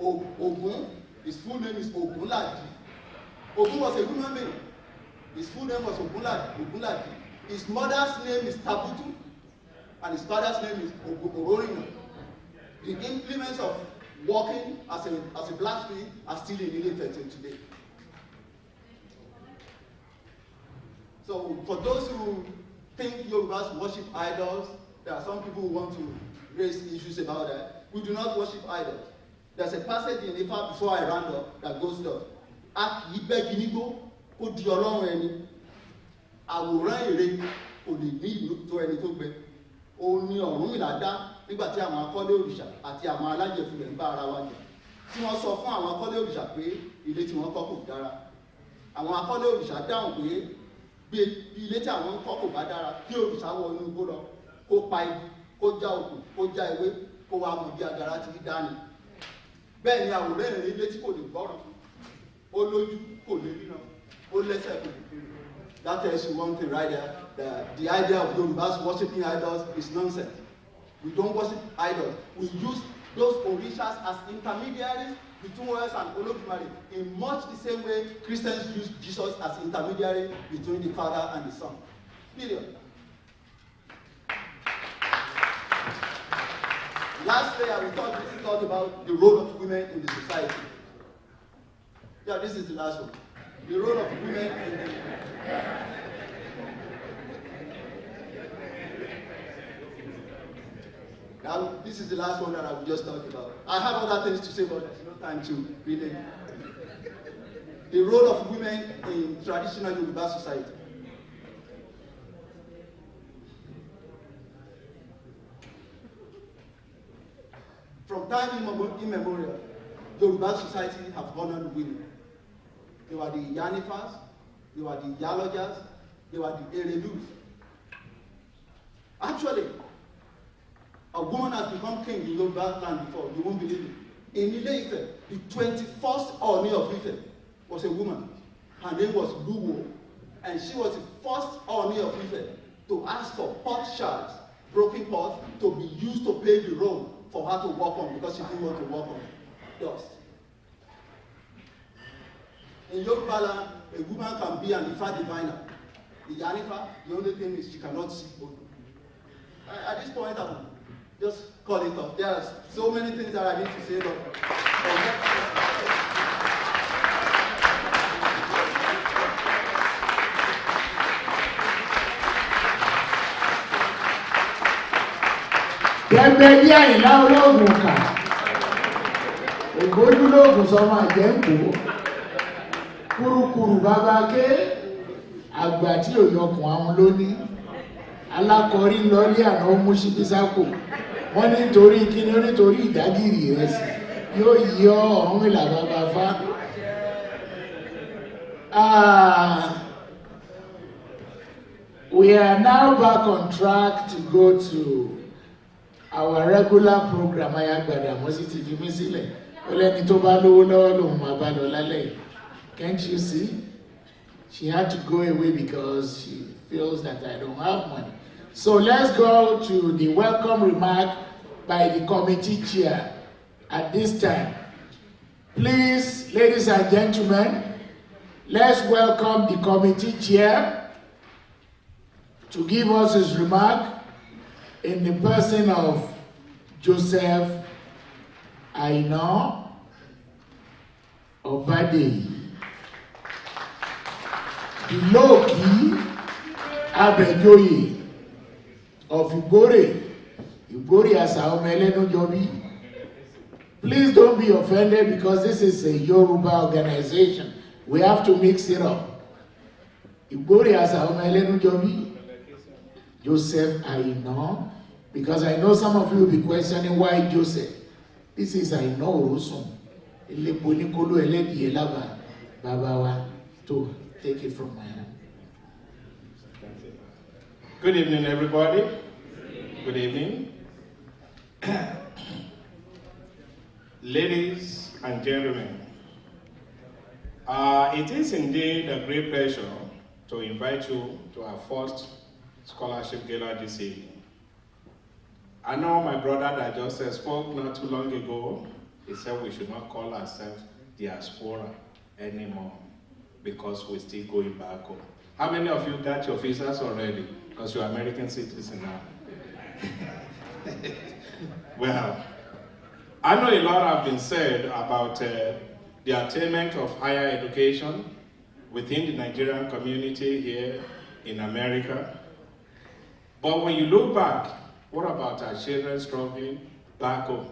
Ògún, his full name is Ògúnlàjì. Ògún was a human being. His full name was Ògúnlàjì. His mother's name is Tabutu, and his father's name is Ororina. The implements of working as a blacksmith are still in Ile-Ife till today. So for those who think Yorubas worship idols, there are some people who want to raise issues about that. We do not worship idols. There's a passage in Ifa before I round up that goes thus. A kì í bẹ́ ginigbó kó di Ọlọ́run ẹni. Àwòrán ère kò lè ní ìlú tó ẹni tó gbẹ. Òun ni Ọ̀rúnmìlà dá nígbà tí àwọn akọ́lé òrìṣà àti àwọn alájẹfilẹ̀ ń bá ara wa jà. Tí wọ́n sọ fún àwọn akọ́lé òrìṣà pé ilé tí wọ́n kọ́ kò dára. Àwọn akọ́lé òrìṣà dáhùn pé bí ilé tí àwọn ń kọ́ kò bá dára, kí òrìṣà wọ inú igbó lọ, kó pa igi, kó já òkú, kó já ewé, kó wá mú bí agara ti rí dání. Bẹ́ẹ̀ ni àwòrán ère ilé tí kò lè gbọ́ràn, ó lójú kò lè ríran, ó lẹ́sẹ̀ kò lè fi rìn. That tells you one thing right there. The idea of Yorubas worshiping idols is nonsense. We don't worship idols. We use those orishas as intermediaries between us and Olodumare in much the same way Christians use Jesus as intermediary between the Father and the Son. Period. Lastly, I will talk about the role of women in the society. Yeah, this is the last one. The role of women in the... Now, this is the last one that I will just talk about. I have other things to say, but there's no time to really. The role of women in traditional Yoruba society. From time immemorial, Yoruba society have honored women. They were the Yanifas, they were the Yalojas, they were the Erelus. Actually, a woman has become king in Yoruba land before, you won't believe it. In Ile-Ife, the 21st Ooni of Ife was a woman. Her name was Luwo, and she was the first Ooni of Ife to ask for pot shards, broken pots, to be used to pave the road for her to walk on because she didn't want to walk on dust. In Yoruba land, a woman can be an Ifa diviner. The Yanifa, the only thing is she cannot see Odu. At this point, I will just call it off. There are so many things that I need to say, but Gẹ́gẹ́ bí Àyìnlá olóògùn kà, ògbójúlóògùn sọmọ àjẹ́ǹkó, kúrúkúrú bàbá ké, àgbà tí ò yọkùn àwọn lónìí, alákọ̀ọ́rí lọ́lé àná ó mú ṣíbísákò, wọ́n nítorí kíní ó nítorí ìdágìrì rẹ̀ sí, yóò yí Ọ̀rúnmìlà bàbá fá. We are now back on track to go to our regular program. Ayagbada mo sì ti fi mí sílẹ̀. Ó lẹ́ni tó bá lówó lọ́wọ́ lòun máa bá lọ lálẹ́. Can't you see? She had to go away because she feels that I don't have money. So let's go to the welcome remark by the committee chair at this time. Please, ladies and gentlemen, let's welcome the committee chair to give us his remark in the person of Joseph Aina Obade. The Loki Abejoye of Igbore Asaomelenu Jobi. Please don't be offended because this is a Yoruba organization. We have to mix it up. Igbore Asaomelenu Jobi. Joseph Aina, because I know some of you will be questioning why Joseph. This is Aina Orosun. Eleponikolo eledi elaba babawa. To take it from my hand. Good evening, everybody. Good evening. Ladies and gentlemen, it is indeed a great pleasure to invite you to our first scholarship gala this evening. I know my brother that just spoke not too long ago. He said we should not call ourselves diaspora anymore because we're still going back home. How many of you got your visas already? Because you're American citizens now. Well, I know a lot have been said about the attainment of higher education within the Nigerian community here in America. But when you look back, what about our children struggling back home,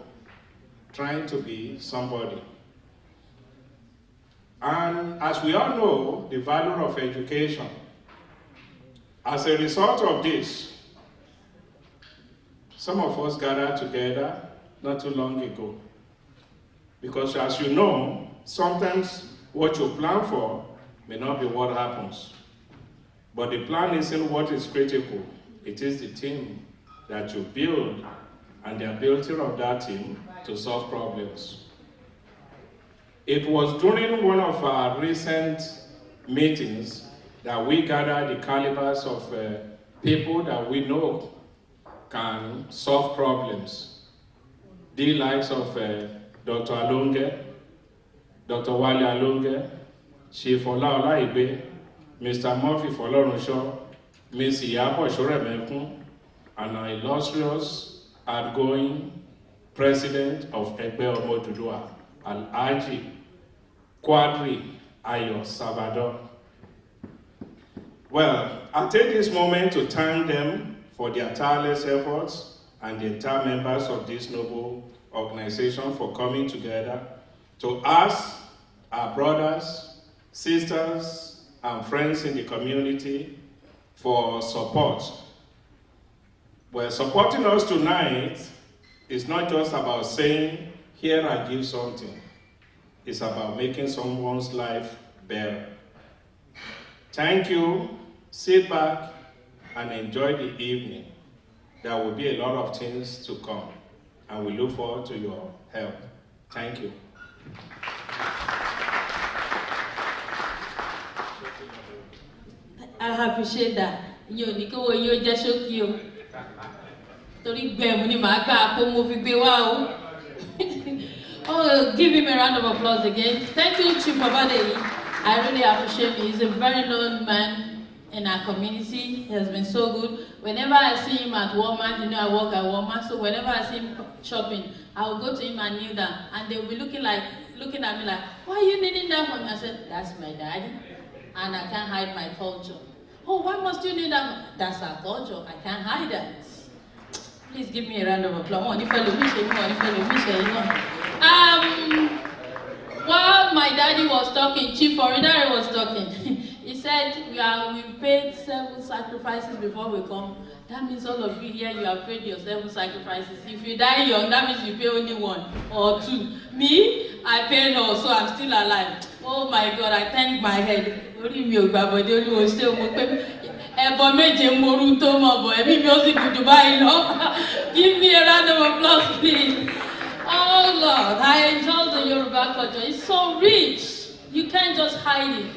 trying to be somebody? And as we all know, the value of education. As a result of this, some of us gathered together not too long ago. Because as you know, sometimes what you plan for may not be what happens. But the plan isn't what is critical. It is the team that you build and the ability of that team to solve problems. It was during one of our recent meetings that we gathered the calibers of people that we know can solve problems. The likes of Dr. Alonge, Dr. Wale Alonge, Chief Ola Olaibe, Mr. Murphy Folorunsho, Ms. Iyabo Shoremekun, and our illustrious outgoing President of Egbe Omo Oduduwa, Alhaji Quadri Ayo Salvador. Well, I take this moment to thank them for their tireless efforts and the entire members of this noble organization for coming together to ask our brothers, sisters, and friends in the community for support. Well, supporting us tonight is not just about saying, here I give something. It's about making someone's life better. Thank you. Sit back and enjoy the evening. There will be a lot of things to come, and we look forward to your help. Thank you. I appreciate that. Oh, give him a round of applause again. Thank you, Chief Obade. I really appreciate him. He's a very known man in our community. He has been so good. Whenever I see him at Walmart, you know I work at Walmart, so whenever I see him shopping, I will go to him and kneel down, and they will be looking at me like, why are you kneeling down for me? I said, that's my daddy, and I can't hide my culture. Oh, why must you kneel down? That's our culture. I can't hide that. Please give me a round of applause. While my daddy was talking, Chief Oridare was talking. He said, we paid 7 sacrifices before we come. That means all of you here, you have paid your 7 sacrifices. If you die young, that means you pay only 1 or 2. Me, I paid all, so I'm still alive. Oh my God, I thank my head. Give me a round of applause, please. Oh Lord, I enjoy the Yoruba culture. It's so rich. You can't just hide it.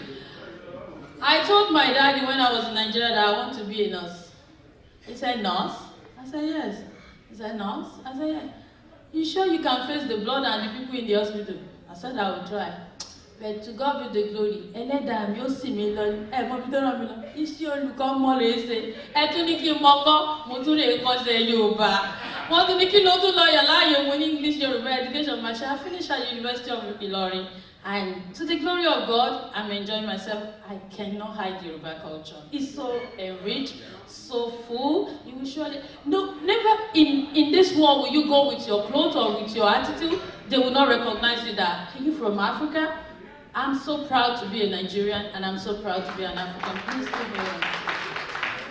I told my daddy when I was in Nigeria that I want to be a nurse. He said, nurse? I said, yes. He said, nurse? I said, yes. You sure you can face the blood and the people in the hospital? I said, I will try. But to God be the glory. Ẹlẹ́dàá mi ó sì mí lọ ní ẹ̀gbọ́n mi tó ràn mí lọ. Iṣẹ́ olùkọ́ mọ́ lè ṣe. Ẹ tún ní kí n mọ́kọ́, mo tún lè kọ́ṣẹ́ Yorùbá. Wọ́n tún ní kí ló tún lọ yà láàyò mo ní English Yoruba education. I finished at University of Ilorin. And to the glory of God, I'm enjoying myself. I cannot hide Yoruba culture. It's so enriched, so full. You will surely, no, never in this world will you go with your clothes or with your attitude. They will not recognize you that, are you from Africa? I'm so proud to be a Nigerian and I'm so proud to be an African. Please give me one.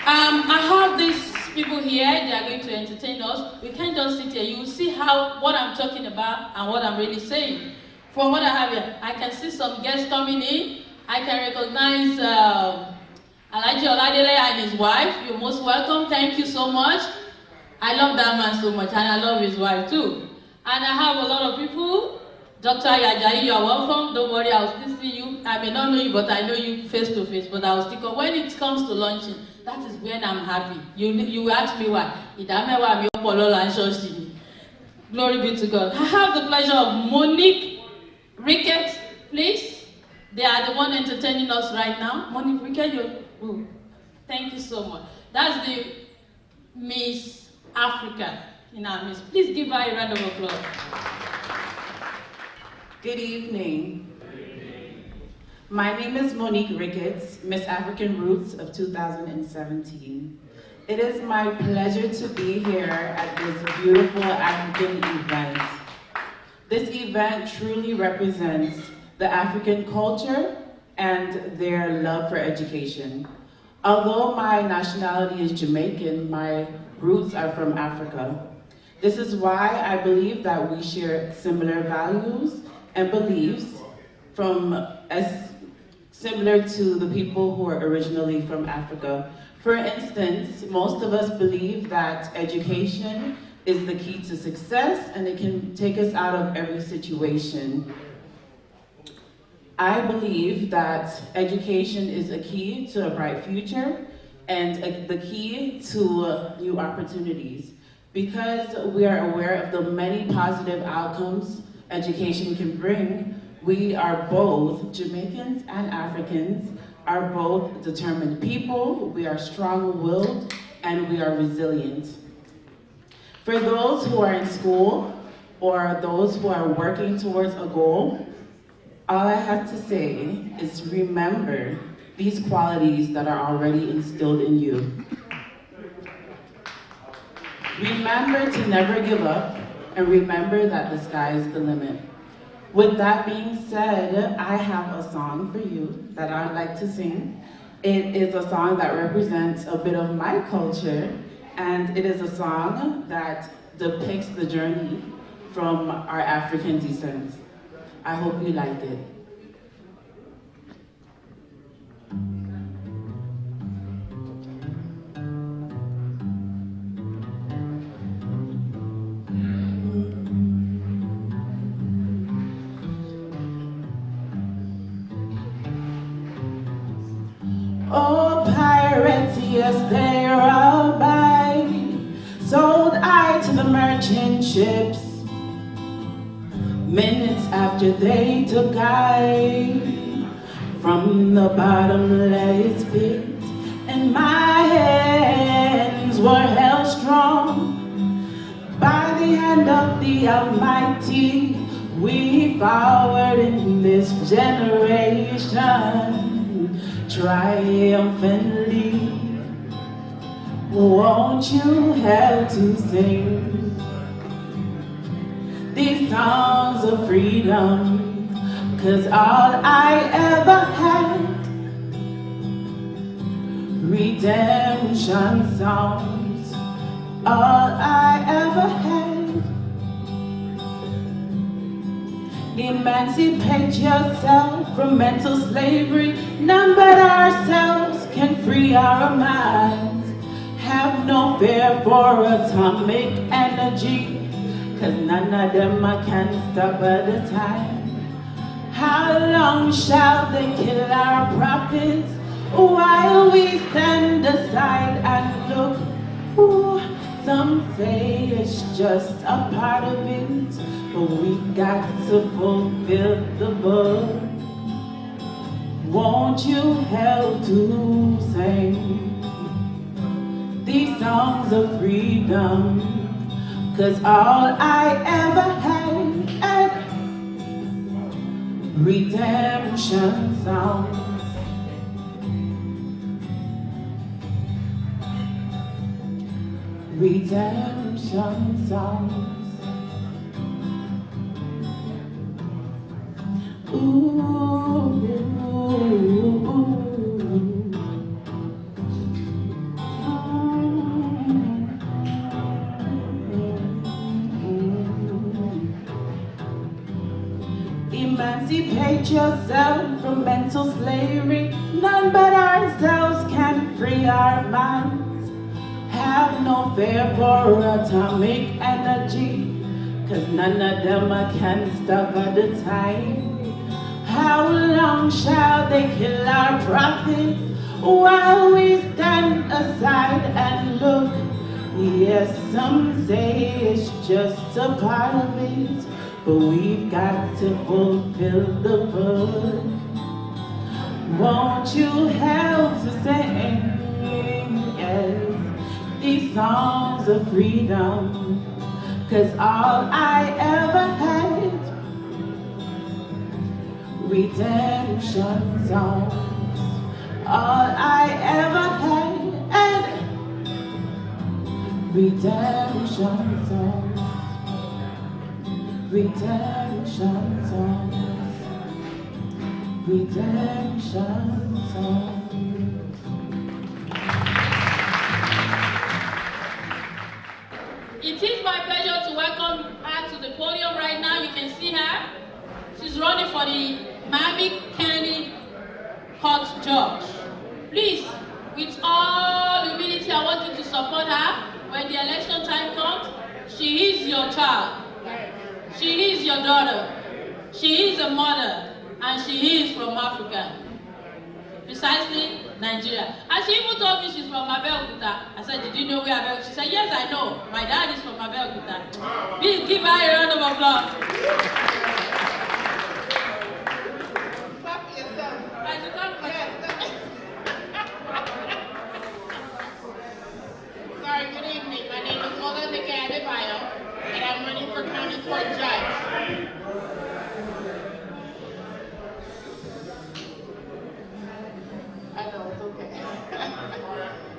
I have these people here, they are going to entertain us. We can't just sit here. You will see what I'm talking about and what I'm really saying. From what I have here, I can see some guests coming in. I can recognize Alhaji Oladele and his wife. You're most welcome. Thank you so much. I love that man so much, and I love his wife too. And I have a lot of people. Dr. Yajayi, you're welcome. Don't worry, I'll still see you. I may not know you, but I know you face to face. But I'll still come. When it comes to launching, that is when I'm happy. You ask me why. Glory be to God. I have the pleasure of Monique Ricketts, please. They are the one entertaining us right now. Monique Ricketts, thank you so much. That's the Miss Africa in our midst. Please give her a round of applause. Good evening. My name is Monique Ricketts, Miss African Roots of 2017. It is my pleasure to be here at this beautiful African event. This event truly represents the African culture and their love for education. Although my nationality is Jamaican, my roots are from Africa. This is why I believe that we share similar values and beliefs as similar to the people who are originally from Africa. For instance, most of us believe that education is the key to success and it can take us out of every situation. I believe that education is a key to a bright future and the key to new opportunities. Because we are aware of the many positive outcomes education can bring, we are both Jamaicans and Africans, are both determined people, we are strong-willed, and we are resilient. For those who are in school, or those who are working towards a goal, all I have to say is remember these qualities that are already instilled in you. Remember to never give up, and remember that the sky is the limit. With that being said, I have a song for you that I'd like to sing. It is a song that represents a bit of my culture, and it is a song that depicts the journey from our African descent. I hope you like it. Oh, pirates, yes, they abide, sold I to the merchant ships. Minutes after they took I from the bottomless pit, and my hands were held strong by the hand of the Almighty. We forward in this generation triumphantly. Won't you help to sing these songs of freedom? 'Cause all I ever had, redemption songs, all I ever had. Emancipate yourself from mental slavery. None but ourselves can free our minds. Have no fear for atomic energy, 'cause none of them can stop at a time. How long shall they kill our prophets while we stand aside and look? Ooh, some say it's just a part of it, but we got to fulfill the book. Won't you help to sing these songs of freedom? 'Cause all I ever had, redemption songs. Redemption songs. Emancipate yourself from mental slavery. None but ourselves can free our minds. Have no fear for atomic energy, 'cause none of them can stop at the time. How long shall they kill our prophets while we stand aside and look? Yes, some say it's just a part of it, but we've got to fulfill the book. Won't you help to sing, yes, these songs of freedom? 'Cause all I ever had, redemption songs. All I ever had, redemption songs. Redemption songs. Redemption songs. It is my pleasure to welcome her to the podium right now. You can see her. She's running for the Miami County Court Judge. Please, with all humility, I want you to support her when the election time comes. She is your child. She is your daughter. She is a mother. And she is from Africa. Precisely Nigeria. And she even told me she's from Abeokuta. I said, did you know where Abeokuta? She said, yes, I know. My dad is from Abeokuta. Please give her a round of applause. Clap for yourself. Sorry, good evening. My name is Oduduwa Adebayo, and I'm running for County Court Judge. I know, it's okay.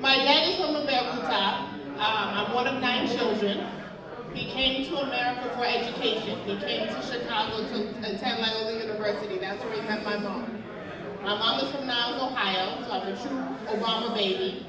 My dad is from Abeokuta. I'm one of 9 children. He came to America for education. He came to Chicago to attend Loyola University. That's where he met my mom. My mom is from Niles, Ohio, so I'm a true Obama baby.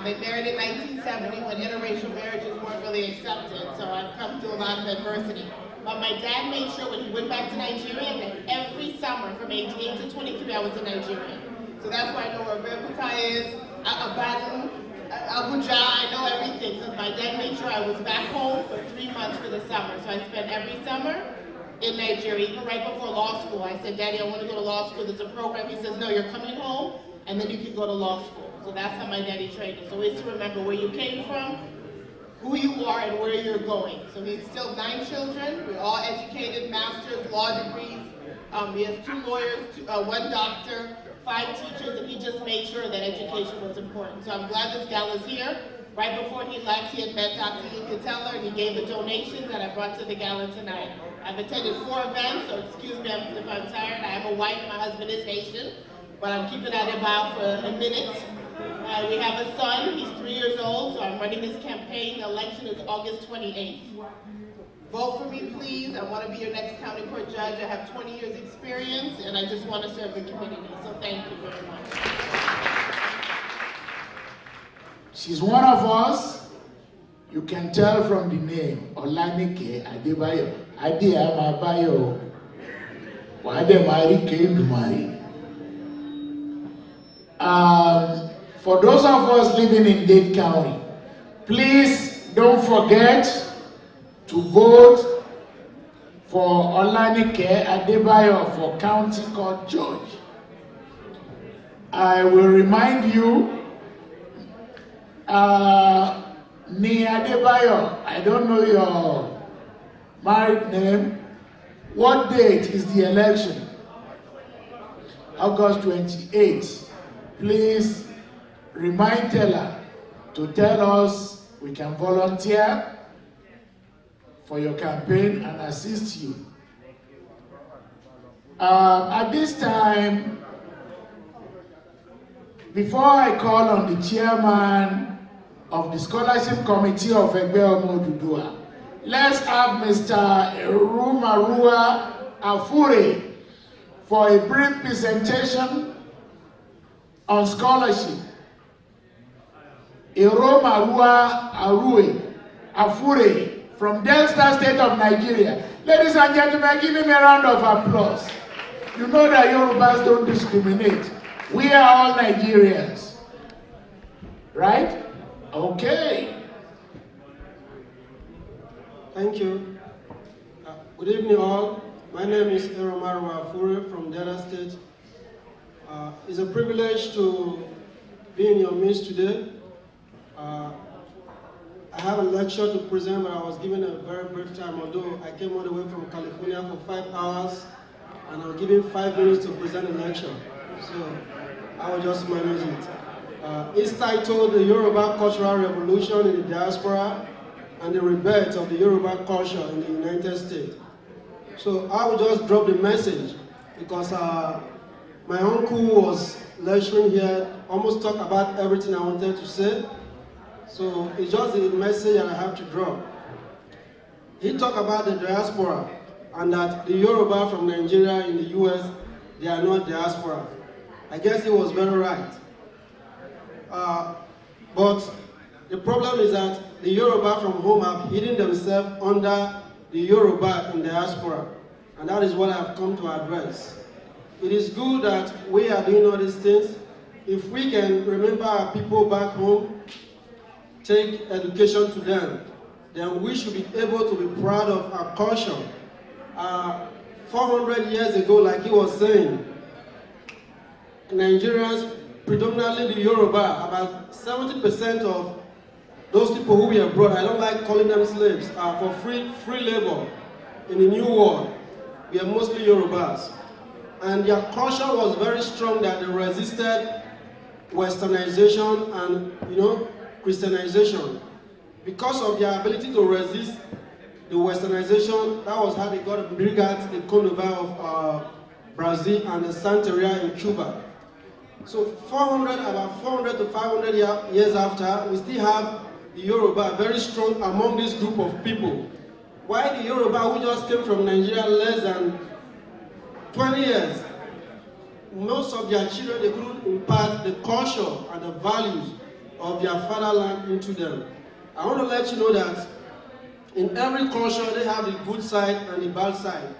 They married in 1970 when interracial marriages weren't really accepted, so I've come through a lot of adversity. But my dad made sure when he went back to Nigeria that every summer from age 8 to 23 I was in Nigeria. So that's why I know where Abeokuta is, Abadan, Abuja, I know everything, because my dad made sure I was back home for 3 months for the summer. So I spent every summer in Nigeria, even right before law school. I said, Daddy, I want to go to law school. There's a program. He says, no, you're coming home, and then you can go to law school. So that's how my daddy trained us. So it's to remember where you came from, who you are, and where you're going. So he instilled 9 children. We're all educated, master's, law degrees. He has 2 lawyers, 1 doctor, 5 teachers, and he just made sure that education was important. So I'm glad this gala's here. Right before he left, he had met Dr. Inkatella, and he gave a donation that I brought to the gala tonight. I've attended 4 events, so excuse me if I'm tired. I have a wife, my husband is Haitian, but I'm keeping out about for a minute. We have a son, he's 3 years old, so I'm running this campaign. The election is August 28th. Vote for me, please. I want to be your next county court judge. I have 20 years experience, and I just want to serve the community. So thank you very much. She's one of us. You can tell from the name, Olanike Adebayo. Ade Amabayo. Wade Mari Kendumari. For those of us living in Dade County, please don't forget to vote for Olanike Adebayo for County Court Judge. I will remind you, Ni Adebayo, I don't know your married name. What date is the election? August 28th. Please remind Teller to tell us we can volunteer for your campaign and assist you. At this time, before I call on the chairman of the Scholarship Committee of Egbe Omo Oduduwa, let's have Mr. Erumarua Afure for a brief presentation on scholarship. Erumarua Afure from Delta State of Nigeria. Ladies and gentlemen, give him a round of applause. You know that Yorubas don't discriminate. We are all Nigerians. Right? Okay. Thank you. Good evening all. My name is Oduduwa Fundraising from Delta State. It's a privilege to be in your midst today. I have a lecture to present, but I was given a very brief time, although I came all the way from California for 5 hours, and I was given 5 minutes to present a lecture. So I will just manage it. It's titled The Yoruba Cultural Revolution in the Diaspora and the Rebirth of the Yoruba Culture in the United States. So I will just drop the message because my uncle was lecturing here, almost talked about everything I wanted to say. So it's just the message that I have to drop. He talked about the diaspora and that the Yoruba from Nigeria in the US, they are not diaspora. I guess he was very right. But the problem is that the Yoruba from home have hidden themselves under the Yoruba in diaspora. And that is what I have come to address. It is good that we are doing all these things. If we can remember our people back home, take education to them, then we should be able to be proud of our culture. 400 years ago, like he was saying, Nigerians, predominantly the Yoruba, about 70% of those people who were brought, I don't like calling them slaves, for free labor in the New World, we are mostly Yorubas. And their culture was very strong that they resisted westernization and, Christianization. Because of their ability to resist the westernization, that was how they got a brigade, the Conova of Brazil and the Santeria in Cuba. So about 400 to 500 years after, we still have the Yoruba very strong among this group of people. Why the Yoruba who just came from Nigeria less than 20 years, most of their children, they couldn't impart the culture and the values of their fatherland into them. I want to let you know that in every culture, they have the good side and the bad side.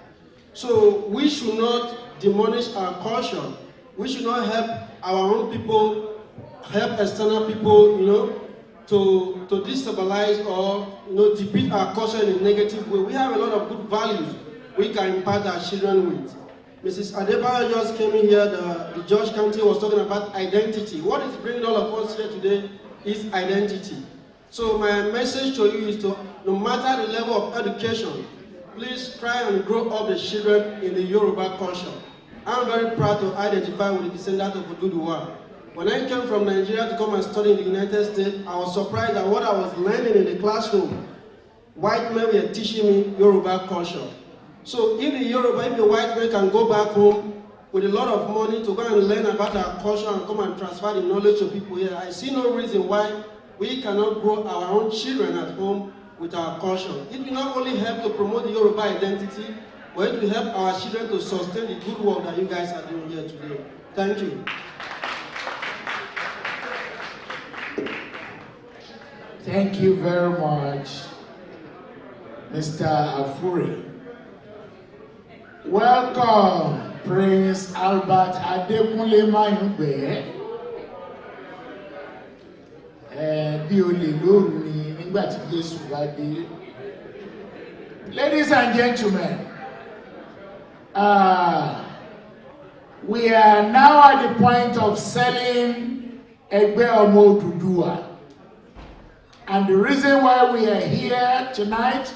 So we should not demolish our culture. We should not help our own people, help external people, to destabilize or defeat our culture in a negative way. We have a lot of good values we can impart our children with. Mrs. Adebayo just came in here, the George County was talking about identity. What is bringing all of us here today is identity. So my message to you is to, no matter the level of education, please try and grow up the children in the Yoruba culture. I'm very proud to identify with the descendant of Oduduwa. When I came from Nigeria to come and study in the United States, I was surprised at what I was learning in the classroom. White men were teaching me Yoruba culture. So if the white man can go back home with a lot of money to go and learn about our culture and come and transfer the knowledge to people here, I see no reason why we cannot grow our own children at home with our culture. It will not only help to promote the Yoruba identity, but it will help our children to sustain the good work that you guys are doing here today. Thank you. Thank you very much, Mr. Afuri. Welcome, Prince Albert Adekunle Mayungbe. Bí o lè lóru ni nígbà tí Jésù bá dé. Ladies and gentlemen, we are now at the point of selling Egbe Omo Oduduwa. And the reason why we are here tonight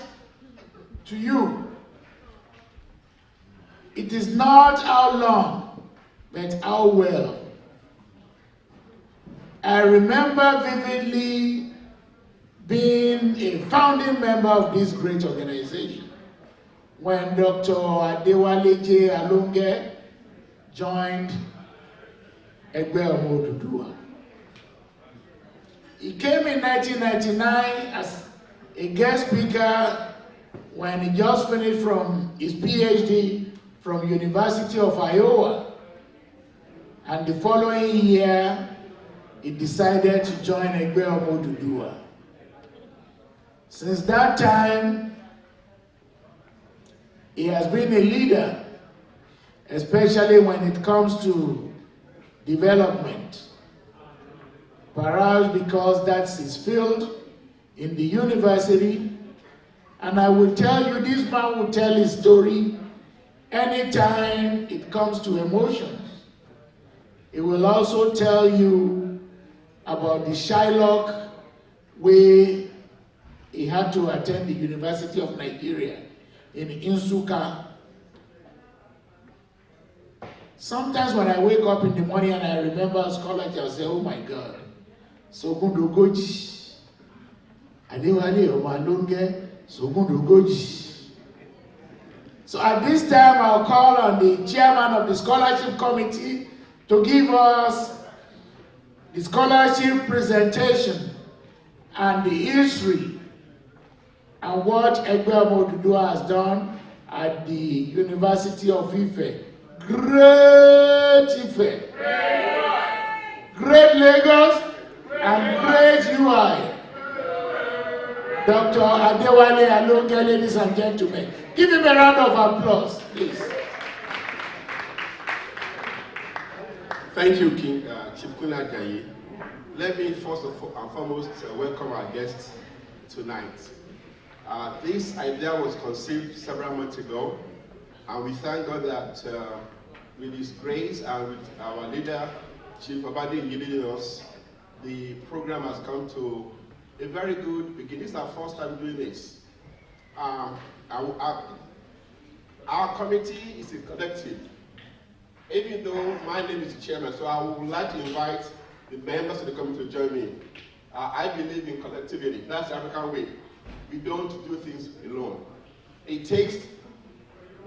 to you, it is not how long, but how well. I remember vividly being a founding member of this great organization when Dr. Adewale J. Alonge joined Egbe Omo Oduduwa. He came in 1999 as a guest speaker when he just finished from his PhD from University of Iowa. And the following year, he decided to join Egbe Omo Oduduwa. Since that time, he has been a leader, especially when it comes to development. Perhaps because that's his field in the university, And I will tell you, this man will tell his story anytime it comes to emotions. He will also tell you about the Shylock where he had to attend the University of Nigeria in Nsukka. Sometimes when I wake up in the morning and I remember scholarship, I say, oh my God, Sogundogoji. Adewale Omalonge, Sogundogoji. So at this time, I'll call on the chairman of the scholarship committee to give us the scholarship presentation and the history and what Egbe Omo Oduduwa has done at the University of Ife. Great Ife, great Lagos, and great UI. Dr. Adewale Alonge, ladies and gentlemen. Give him a round of applause, please. Thank you, King Chief Kunle Ajayi. Let me first and foremost welcome our guests tonight. This idea was conceived several months ago, and we thank God that with His grace and with our leader, Chief Obadi, leading us, the program has come to a very good beginning. This is our first time doing this. Our committee is a collective. Even though my name is the chairman, so I would like to invite the members of the committee to join me. I believe in collectivity. That's the African way. We don't do things alone. It takes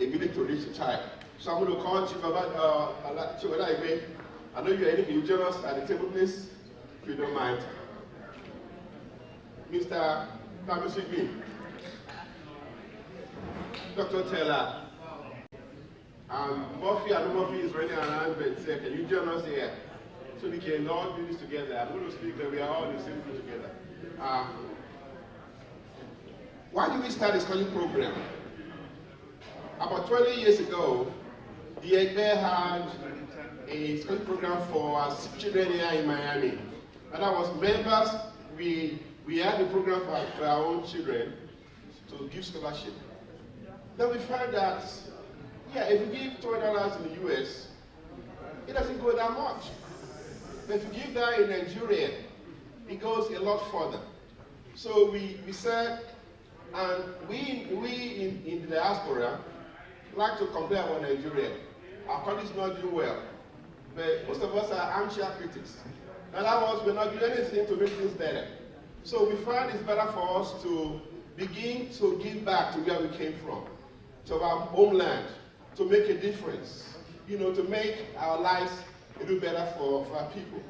a village to reach a child. So I'm going to call Chief Egbe. I know you join us at the table, please, if you don't mind. Mr. Pembroke, Dr. Taylor, Murphy, and Murphy is running around, but can you join us here so we can all do this together? I'm going to speak that we are all in the same thing together. Why did we start this scholarship program? About 20 years ago, the Egbe had a scholarship program for children here in Miami. And I was members, we had a program for our own children to give scholarship. Then we found that, yeah, if you give $20 in the US, it doesn't go that much. But if you give that in Nigeria, it goes a lot further. So we said, and we in the diaspora like to complain about Nigeria. Our country is not doing well. But most of us are armchair critics. In other words, we're not doing anything to make things better. So we find it's better for us to begin to give back to where we came from, to our homeland, to make a difference, to make our lives a little better for our people.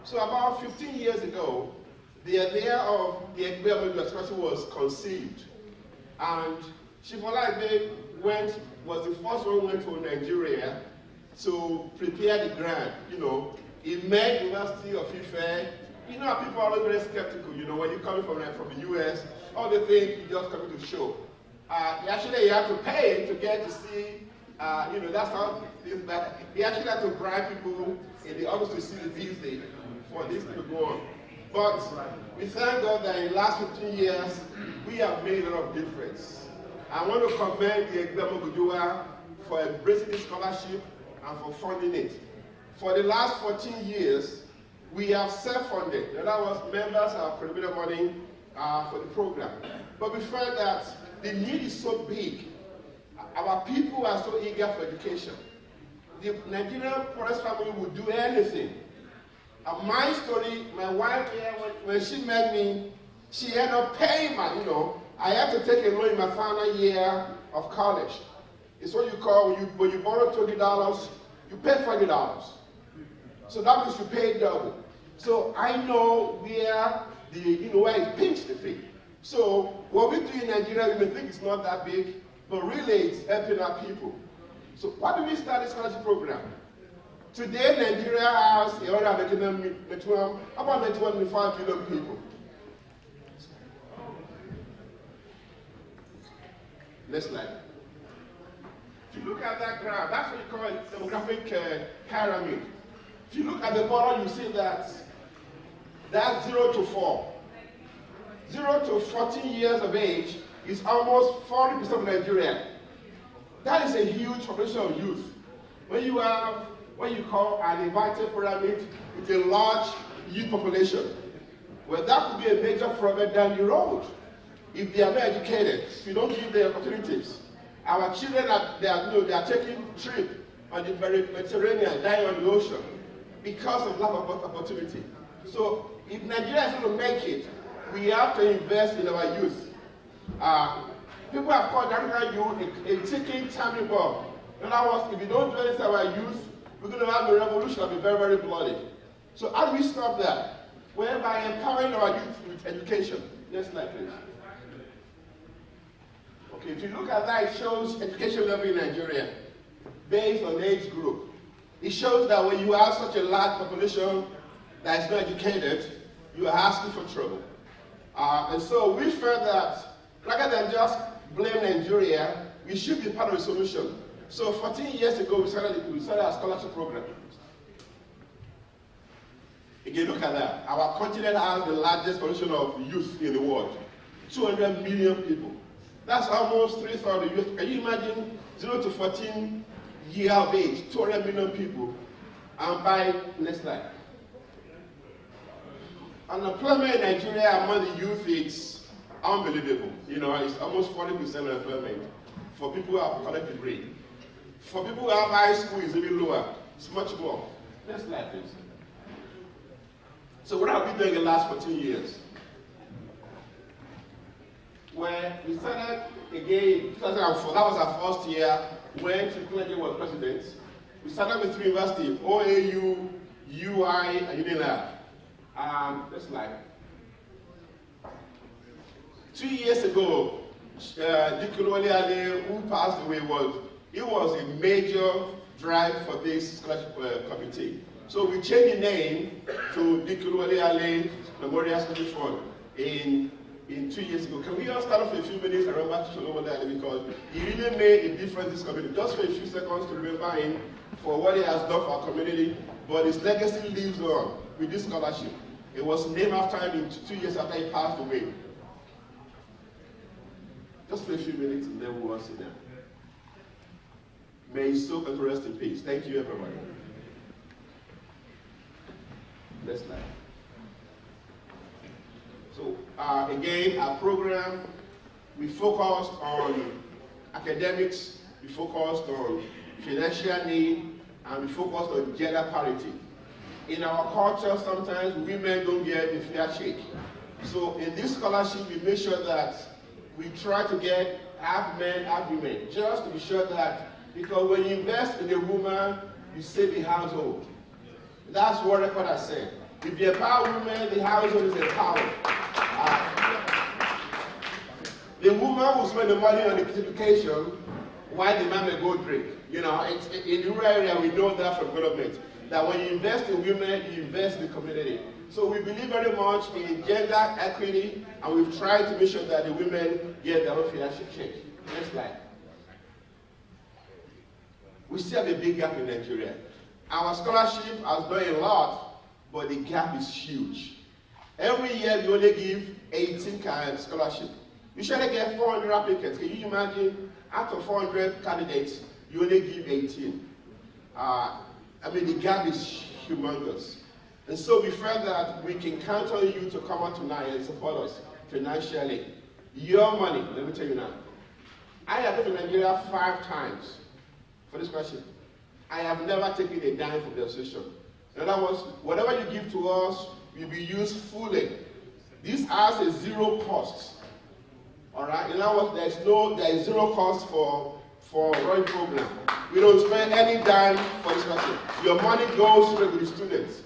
So about 15 years ago, the idea of the Egbe Omo Oduduwa Scholarship was conceived. And Chief Egbe was the first one who went to Nigeria to prepare the grant. He met the University of Ife. People are always very skeptical, when you're coming from the US, all they think you're just coming to show. Actually, you have to pay to get to see, that's how things back. He actually had to bribe people in the office to see the visa for this to go on. But we thank God that in the last 15 years, we have made a lot of difference. I want to commend the Egbe Omo Oduduwa for embracing this scholarship and for funding it. For the last 14 years, we have self-funded. In other words, members have contributed money for the program. But we felt that the need is so big. Our people are so eager for education. The Nigerian poorest family would do anything. My story, my wife here, when she met me, she ended up paying I had to take a loan in my final year of college. It's what you call, when you borrow $20, you pay $40. So that means you pay double. So I know where where it pinch the feet. So what we do in Nigeria, we may think it's not that big, but really it's helping our people. So why do we start this scholarship program? Today, Nigeria has about 91.5 million people. Next slide. If you look at that graph, that's what you call a demographic pyramid. If you look at the bottom, you see that that's 0 to 4. 0 to 14 years of age, is almost 40% of Nigeria. That is a huge population of youth. When you have what you call an inverted pyramid with a large youth population, well, that could be a major problem down the road. If they are not educated, if you don't give them opportunities. Our children they are taking trips on the Mediterranean, dying on the ocean because of lack of opportunity. So if Nigeria is going to make it, we have to invest in our youth. People have called African youth a ticking time bomb. In other words, if you don't do anything to our youth, we're going to have a revolution that will be very, very bloody. So how do we stop that? Well, by empowering our youth with education. Next slide, please. Okay, if you look at that, it shows education level in Nigeria based on age group. It shows that when you have such a large population that is not educated, you are asking for trouble. And so we felt that rather than just blame Nigeria, we should be part of the solution. So 14 years ago, we started our scholarship program. Again, look at that. Our continent has the largest population of youth in the world. 200 million people. That's almost 3,000 youth. Can you imagine 0 to 14 years of age, 200 million people? And by, next slide. Unemployment in Nigeria among the youth is unbelievable. You know, it's almost 40% unemployment for people who have a college degree. For people who have high school, it's even lower. It's much more. Next slide, please. So what have we done in the last 14 years? When we started again, 2004, that was our first year when Chief was president. We started with 3 universities, OAU, UI, and UNILAB. Next slide. 2 years ago, Dikulwale, who passed away, was a major drive for this scholarship committee. So we changed the name to Dikulwale Memorial Scholarship Fund in 2 years ago. Can we all start off for a few minutes and remember Dikulwale, because he really made a difference in this community. Just for a few seconds to remember him for what he has done for our community, but his legacy lives on with this scholarship. It was named after him in 2 years after he passed away. Just for a few minutes and then we will see them. May his soul rest in peace. Thank you, everybody. Next slide. So, again, our program, we focused on academics, we focused on financial need, and we focused on gender parity. In our culture, sometimes women don't get the fair shake. So in this scholarship, we make sure that we try to get half men, half women, just to be sure that, because when you invest in a woman, you save the household. That's what record has said. If you empower women, the household is empowered. The woman will spend the money on the education, while the man may go drink. You know, in the rural area, we know that from government, that when you invest in women, you invest in the community. So we believe very much in gender equity, and we've tried to make sure that the women get their own financial check. Next slide. We still have a big gap in Nigeria. Our scholarship has done a lot, but the gap is huge. Every year, we only give 18 scholarships. You usually get 400 applicants. Can you imagine, out of 400 candidates, you only give 18? The gap is humongous. And so we felt that we can count on you to come out tonight and support us financially. Your money, let me tell you now. I have been to Nigeria 5 times for this question. I have never taken a dime from the association. In other words, whatever you give to us will be used fully. This has a 0 cost. All right? In other words, there is 0 cost for running program. We don't spend any dime for this question. Your money goes straight to the students.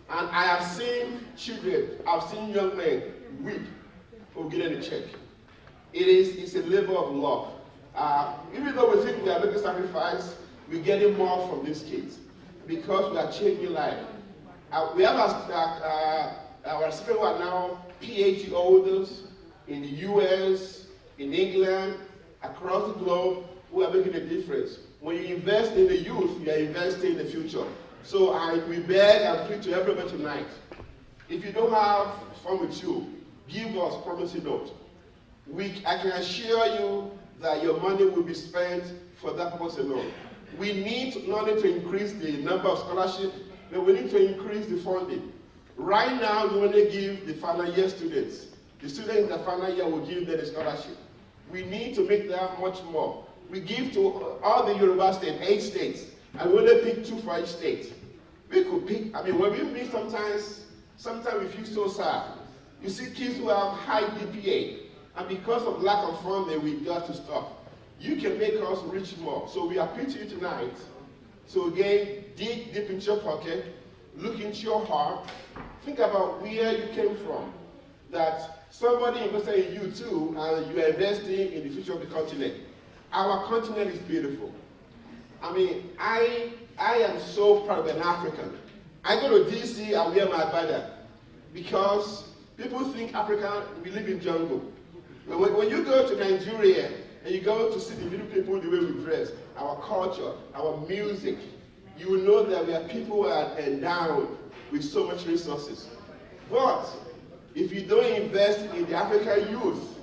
And I have seen children, I've seen young men weep for getting a check. It's a labor of love. Even though we think we are making sacrifice, we're getting more from these kids because we are changing life. We have our recipients who are now PhD holders in the US, in England, across the globe, who are making a difference. When you invest in the youth, you are investing in the future. So we beg and plead to everybody tonight. If you don't have fun with you, give us promising note. I can assure you that your money will be spent for that purpose alone. We need not only to increase the number of scholarships, but we need to increase the funding. Right now, we only give the final year students. The students in the final year will give them a scholarship. We need to make that much more. We give to all the Yoruba states, 8 states, and we only pick 2 for each state. We could pick, when we meet sometimes we feel so sad. You see kids who have high GPA, and because of lack of funding, we got to stop. You can make us reach more. So we appeal to you tonight. So again, dig deep into your pocket, look into your heart, think about where you came from. That somebody invested in you too, and you are investing in the future of the continent. Our continent is beautiful. I am so proud of an African. I go to DC and wear my Agbada because people think Africa, we live in jungle. When you go to Nigeria and you go to see the little people, the way we dress, our culture, our music, you will know that we are people who are endowed with so much resources. But if you don't invest in the African youth,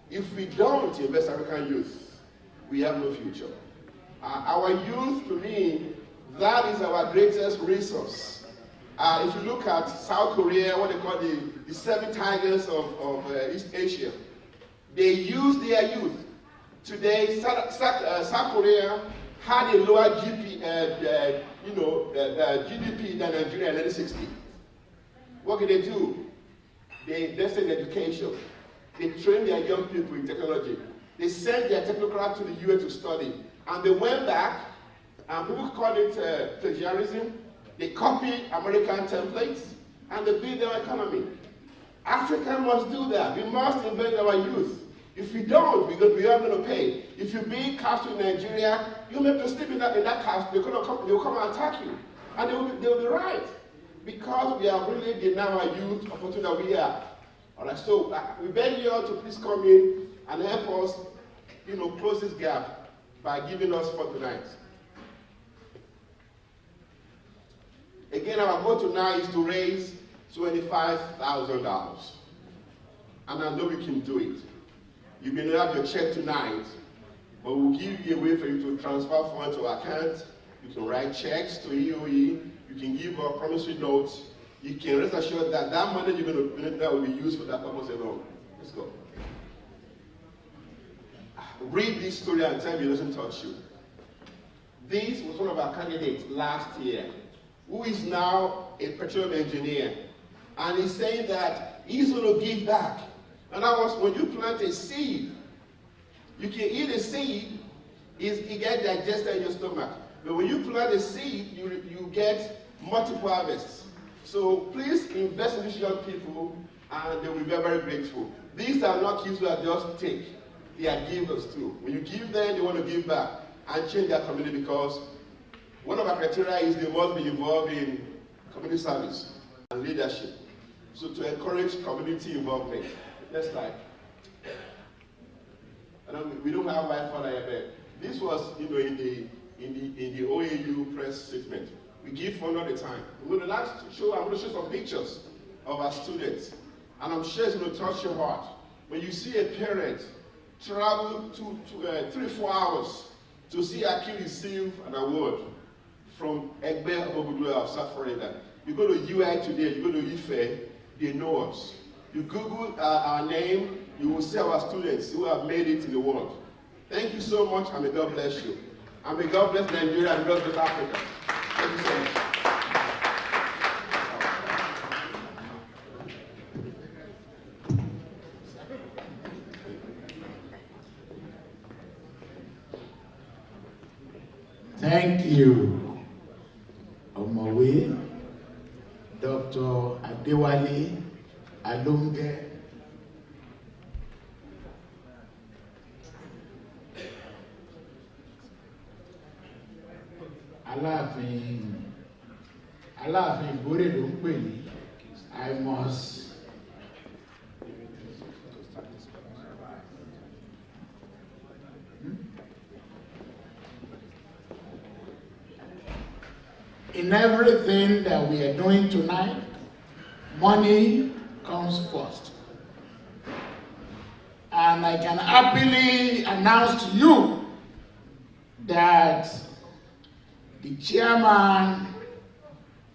if we don't invest in African youth, we have no future. Our youth, to me, that is our greatest resource. If you look at South Korea, what they call the 7 tigers of East Asia, they use their youth. Today, South Korea had a lower GDP than Nigeria in 1960. What can they do? They invest in education. They train their young people in technology. They send their technocrats to the US to study. And they went back, and people call it plagiarism. They copy American templates, and they build their economy. Africa must do that. We must invest in our youth. If we don't, we are going to pay. If you build castle in Nigeria, you may have to sleep in that castle. They will come and attack you. And they will be right. Because we are really denying our youth opportunity that we have. All right, so we beg you all to please come in and help us, close this gap by giving us for tonight. Again, our goal tonight is to raise $25,000. And I know we can do it. You may not have your check tonight, but we'll give you a way for you to transfer funds to our account. You can write checks to EOE. You can give a promissory notes. You can rest assured that that money you're going to donate that will be used for that purpose alone. Let's go. Read this story and tell me it doesn't touch you. This was one of our candidates last year, who is now a petroleum engineer. And he's saying that he's going to give back. And that was when you plant a seed, you can eat a seed, it gets digested in your stomach. But when you plant a seed, you get multiple harvests. So please invest in these young people, and they will be very, very grateful. These are not kids who are just take. They are givers too. When you give them, they want to give back and change their community, because one of our criteria is they must be involved in community service and leadership. So to encourage community involvement. Next slide. And we don't have Wi-Fi here, but this was, in the OAU press statement. We give fund all the time. I'm going to show some pictures of our students, and I'm sure it's going to touch your heart. When you see a parent travel 3-4 hours to see a kid receive an award from Egbe Omo Oduduwa of South Florida. You go to UI today, you go to Ife, they know us. You Google our name, you will see our students who have made it in the world. Thank you so much, and may God bless you. And may God bless Nigeria and God bless Africa. Thank you so much. Thank you, Omowe, Dr. Adewale Alonge. Aláàfin Ìgbórè ló ń pè ní. I must in everything that we are doing tonight, money comes first. And I can happily announce to you that the chairman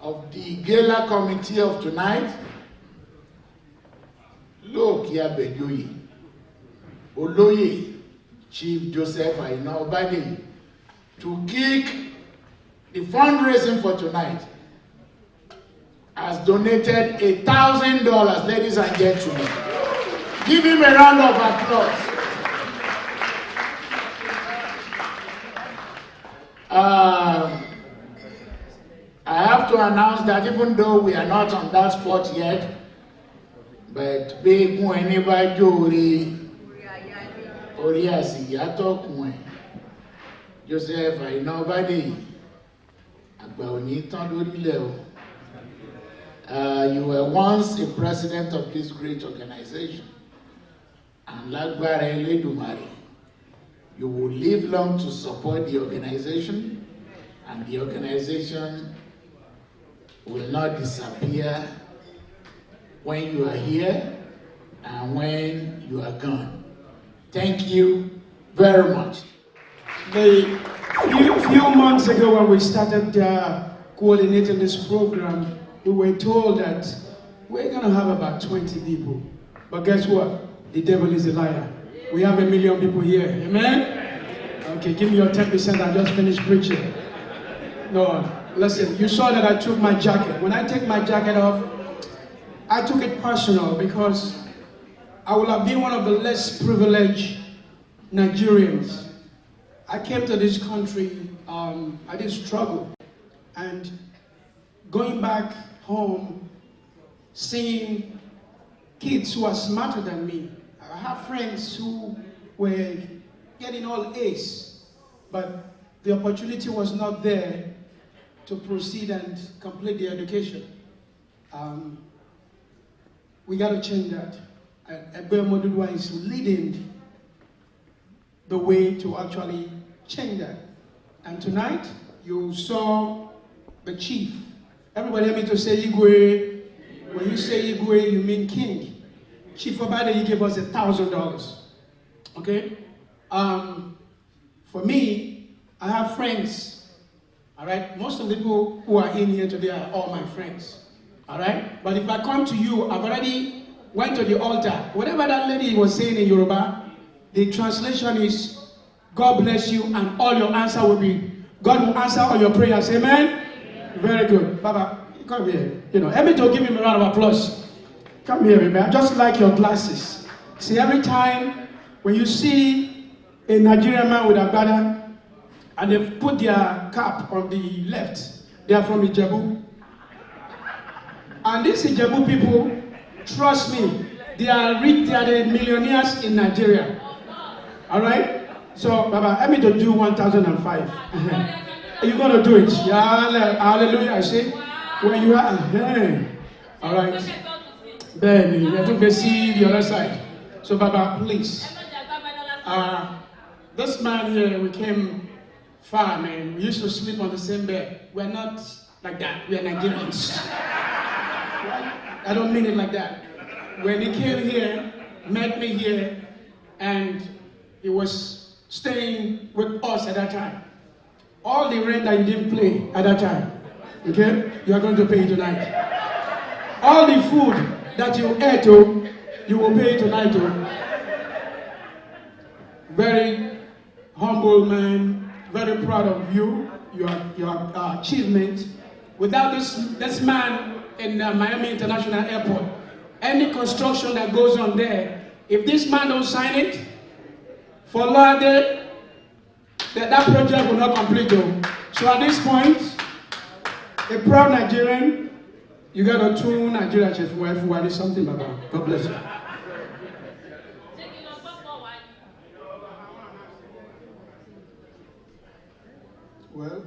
of the gala committee of tonight, Lokia Bejoyi, Oloye, Chief Joseph Aina Obade, to kick the fundraising for tonight, has donated $1,000, ladies and gentlemen. Give him a round of applause. I have to announce that even though we are not on that spot yet, but big whenever Jori Joseph, I know body. You were once a president of this great organization, and Lagbara Eledumare, you will live long to support the organization, and the organization will not disappear when you are here and when you are gone. Thank you very much. The few months ago when we started coordinating this program, we were told that we're going to have about 20 people. But guess what? The devil is a liar. We have 1 million people here. Amen? Okay, give me your 10%. I just finished preaching. No, listen, you saw that I took my jacket. When I take my jacket off, I took it personal because I would have been one of the less privileged Nigerians. I came to this country, I did struggle. And going back home, seeing kids who are smarter than me. I have friends who were getting all A's, but the opportunity was not there to proceed and complete the education. We got to change that. Egbe Omo Oduduwa is leading the way to actually change that. And tonight, you saw the chief. Everybody help me to say Igwe. When you say Igwe, you mean king. Chief Obade, he gave us $1,000. Okay? For me, I have friends. All right? Most of the people who are in here today are all my friends. All right? But if I come to you, I've already went to the altar. Whatever that lady was saying in Yoruba, the translation is, God bless you, and all your answer will be, God will answer all your prayers. Amen? Very good. Baba, come here. Help me to give him a round of applause. Come here, man. I just like your glasses. See, every time when you see a Nigerian man with a brother, and they put their cap on the left, they are from Ijebu. And these Ijebu people, trust me, they are rich, they are the millionaires in Nigeria. All right? So, Baba, help me to do 1,005. You're going to do it. Yeah, hallelujah, I say. When you are, all right. Then, you have to see the other side. So, Baba, please. This man here, we came far, man. We used to sleep on the same bed. We're not like that. We are Nigerians. I don't mean it like that. When he came here, met me here, and he was staying with us at that time. All the rent that you didn't pay at that time, okay, you are going to pay tonight. All the food that you ate, you will pay tonight. Very humble man, very proud of you, your achievement. Without this man in Miami International Airport, any construction that goes on there, if this man don't sign it, for Lord, that project will not complete. So at this point, a proud Nigerian, you got a true Nigerian chef wife who is something about. God bless you. Well,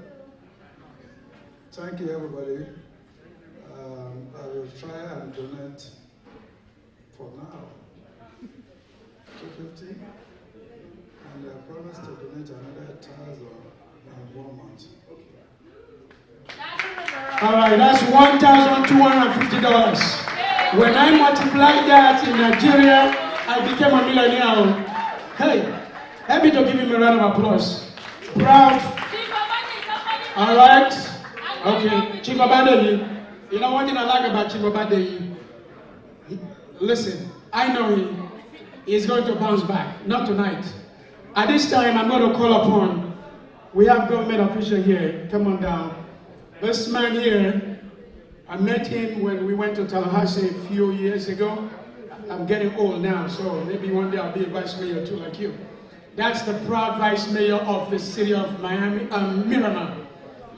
thank you everybody. I will try and donate for now 250. And I promise to donate another 1,000 in 1 month. All right, that's $1,250. When I multiplied that in Nigeria, I became a millionaire. Hey, help me to give him a round of applause. Proud. All right. Okay, Chief Obadeyi. You know one thing I like about Chief Obadeyi? Listen, I know him. He's going to bounce back. Not tonight. At this time, I'm going to call upon, we have government official here. Come on down. This man here, I met him when we went to Tallahassee a few years ago. I'm getting old now, so maybe one day I'll be a vice mayor too, like you. That's the proud vice mayor of the city of Miami, Miramar.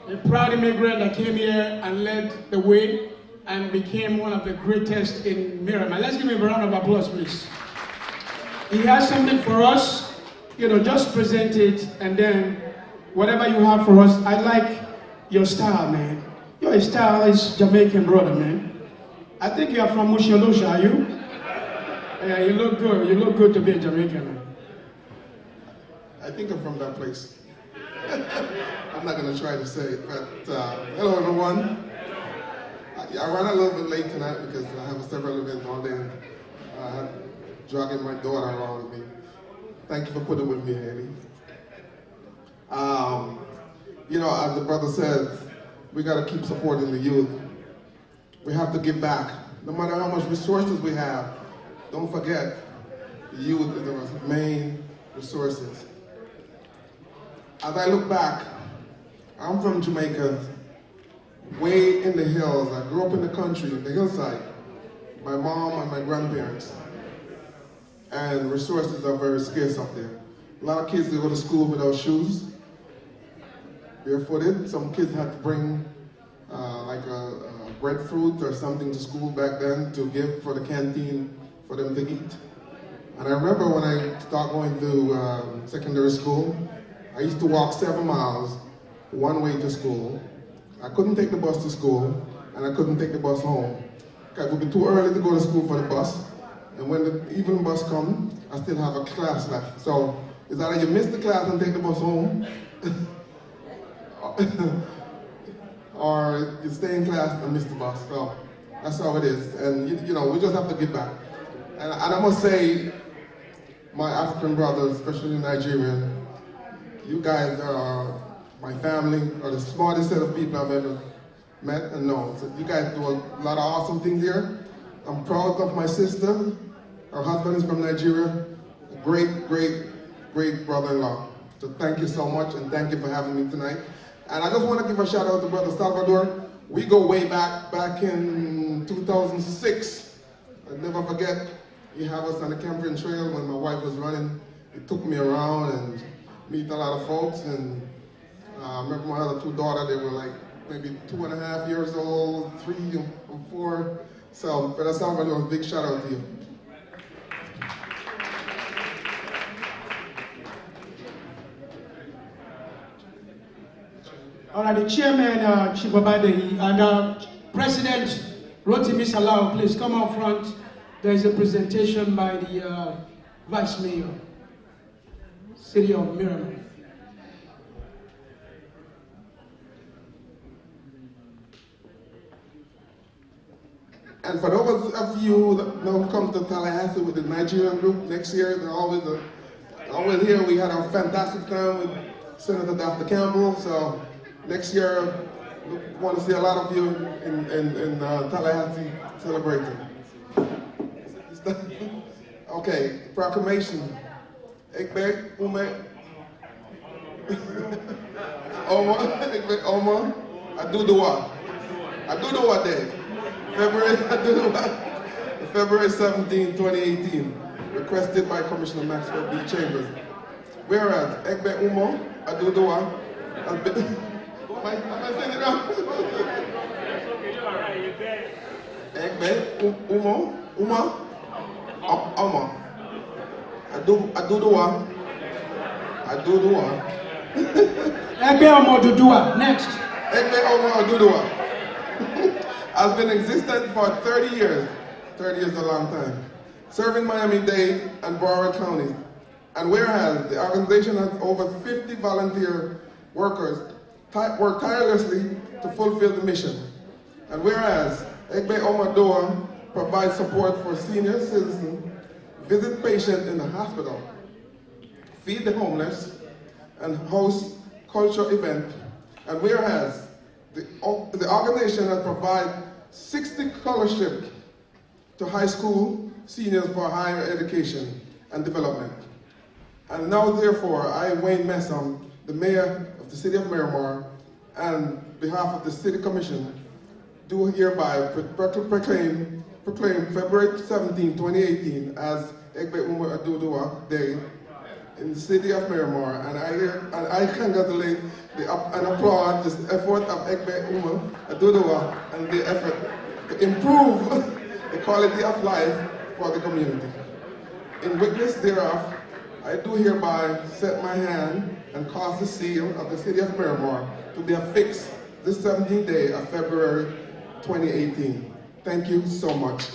A proud immigrant that came here and led the way and became one of the greatest in Miramar. Let's give him a round of applause, please. He has something for us. You know, just present it, and then whatever you have for us. I like your style, man. Your style is Jamaican, brother, man. I think you are from Musholosha, are you? Yeah, you look good. You look good to be a Jamaican, man. I think I'm from that place. I'm not going to try to say it, but hello, everyone. I ran a little bit late tonight because I have several events all day. Dragging my daughter around with me. Thank you for putting with me, Haley. You know, as the brother said, we got to keep supporting the youth. We have to give back. No matter how much resources we have, don't forget, the youth is our main resources. As I look back, I'm from Jamaica, way in the hills. I grew up in the country, in the hillside. My mom and my grandparents. And resources are very scarce up there. A lot of kids, they go to school without shoes, barefooted. Some kids had to bring like a breadfruit or something to school back then to give for the canteen for them to eat. And I remember when I started going to secondary school, I used to walk 7 miles one way to school. I couldn't take the bus to school, and I couldn't take the bus home. It would be too early to go to school for the bus. And when the evening bus comes, I still have a class left. So it's either you miss the class and take the bus home, or you stay in class and miss the bus. So that's how it is. And you know, we just have to give back. And I must say, my African brothers, especially Nigerian, you guys are my family, are the smartest set of people I've ever met and known. So you guys do a lot of awesome things here. I'm proud of my sister. Her husband is from Nigeria. A great, great, great brother-in-law. So thank you so much, and thank you for having me tonight. And I just want to give a shout out to Brother Salvador. We go way back in 2006. I'll never forget, he had us on the camping trail when my wife was running. He took me around and meet a lot of folks. And I remember my other two daughters, they were like maybe 2.5 years old, 3 and 4. So, Brother Salvador, a big shout out to you. All right, the chairman, Chief Obadeyi, and President Rotimi Salau, please come up front. There is a presentation by the Vice Mayor, City of Miramar. And for those of you that know come to Tallahassee with the Nigerian group next year, they're always here. We had a fantastic time with Senator Dr. Campbell. So next year, we want to see a lot of you in Tallahassee celebrating. Okay, proclamation. Egbe Omo Oduduwa. Oduduwa Day. February 17, 2018, requested by Commissioner Maxwell B. Chambers. Whereas Egbe Omo Oduduwa has been... Am I saying it wrong? Egbe Omo Oduduwa. Egbe Omo Oduduwa, next. Egbe Omo Oduduwa has been existent for 30 years. 30 years is a long time. Serving Miami-Dade and Broward counties. And whereas the organization has over 50 volunteer workers work tirelessly to fulfill the mission. And whereas Egbe Omo Oduduwa provides support for senior citizens, visit patients in the hospital, feed the homeless, and host cultural events. And whereas the organization has provided 60 scholarships to high school seniors for higher education and development. And now, therefore, I, Wayne Messam, the mayor of the city of Miramar, and on behalf of the city commission, do hereby proclaim February 17, 2018 as Egbe Omo Oduduwa Day in the city of Miramar, and I congratulate and applaud this effort of Egbe Omo Oduduwa and the effort to improve the quality of life for the community. In witness thereof, I do hereby set my hand and cause the seal of the city of Miramar to be affixed this 17th day of February 2018. Thank you so much.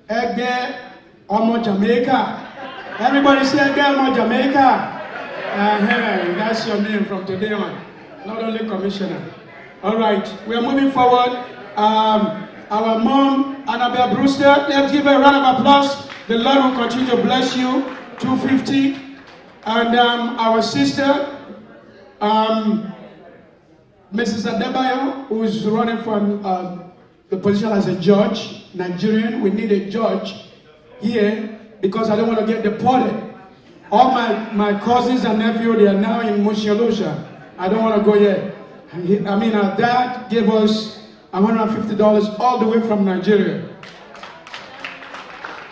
Egbe Omo Jamaica. Everybody say Egbe Omo Jamaica. That's your name from today on. Not only commissioner. All right, we are moving forward. Our mom, Annabelle Brewster, let's give her a round of applause. The Lord will continue to bless you. 250. And our sister, Mrs. Adebayo, who is running for the position as a judge, Nigerian. We need a judge here because I don't want to get deported. All my cousins and nephews, they are now in Mushiolosha. I don't want to go yet. I mean, our dad gave us $150 all the way from Nigeria.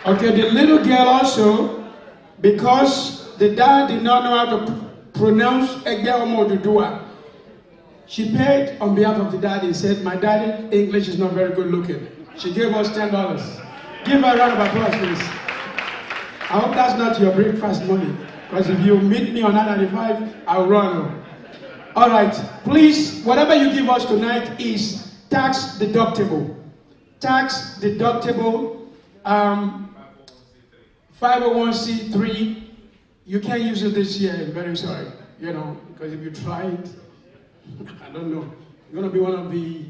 Okay, the little girl also, because the dad did not know how to pronounce Egbe Omo Oduduwa, she paid on behalf of the daddy and said, my daddy English is not very good looking. She gave us $10. Give her a round of applause, please. I hope that's not your breakfast money, because if you meet me on I-95, I'll run. All right, please, whatever you give us tonight is tax deductible. Tax deductible, 501c3. You can't use it this year, I'm very sorry, you know, because if you try it, I don't know, you're going to be one of the,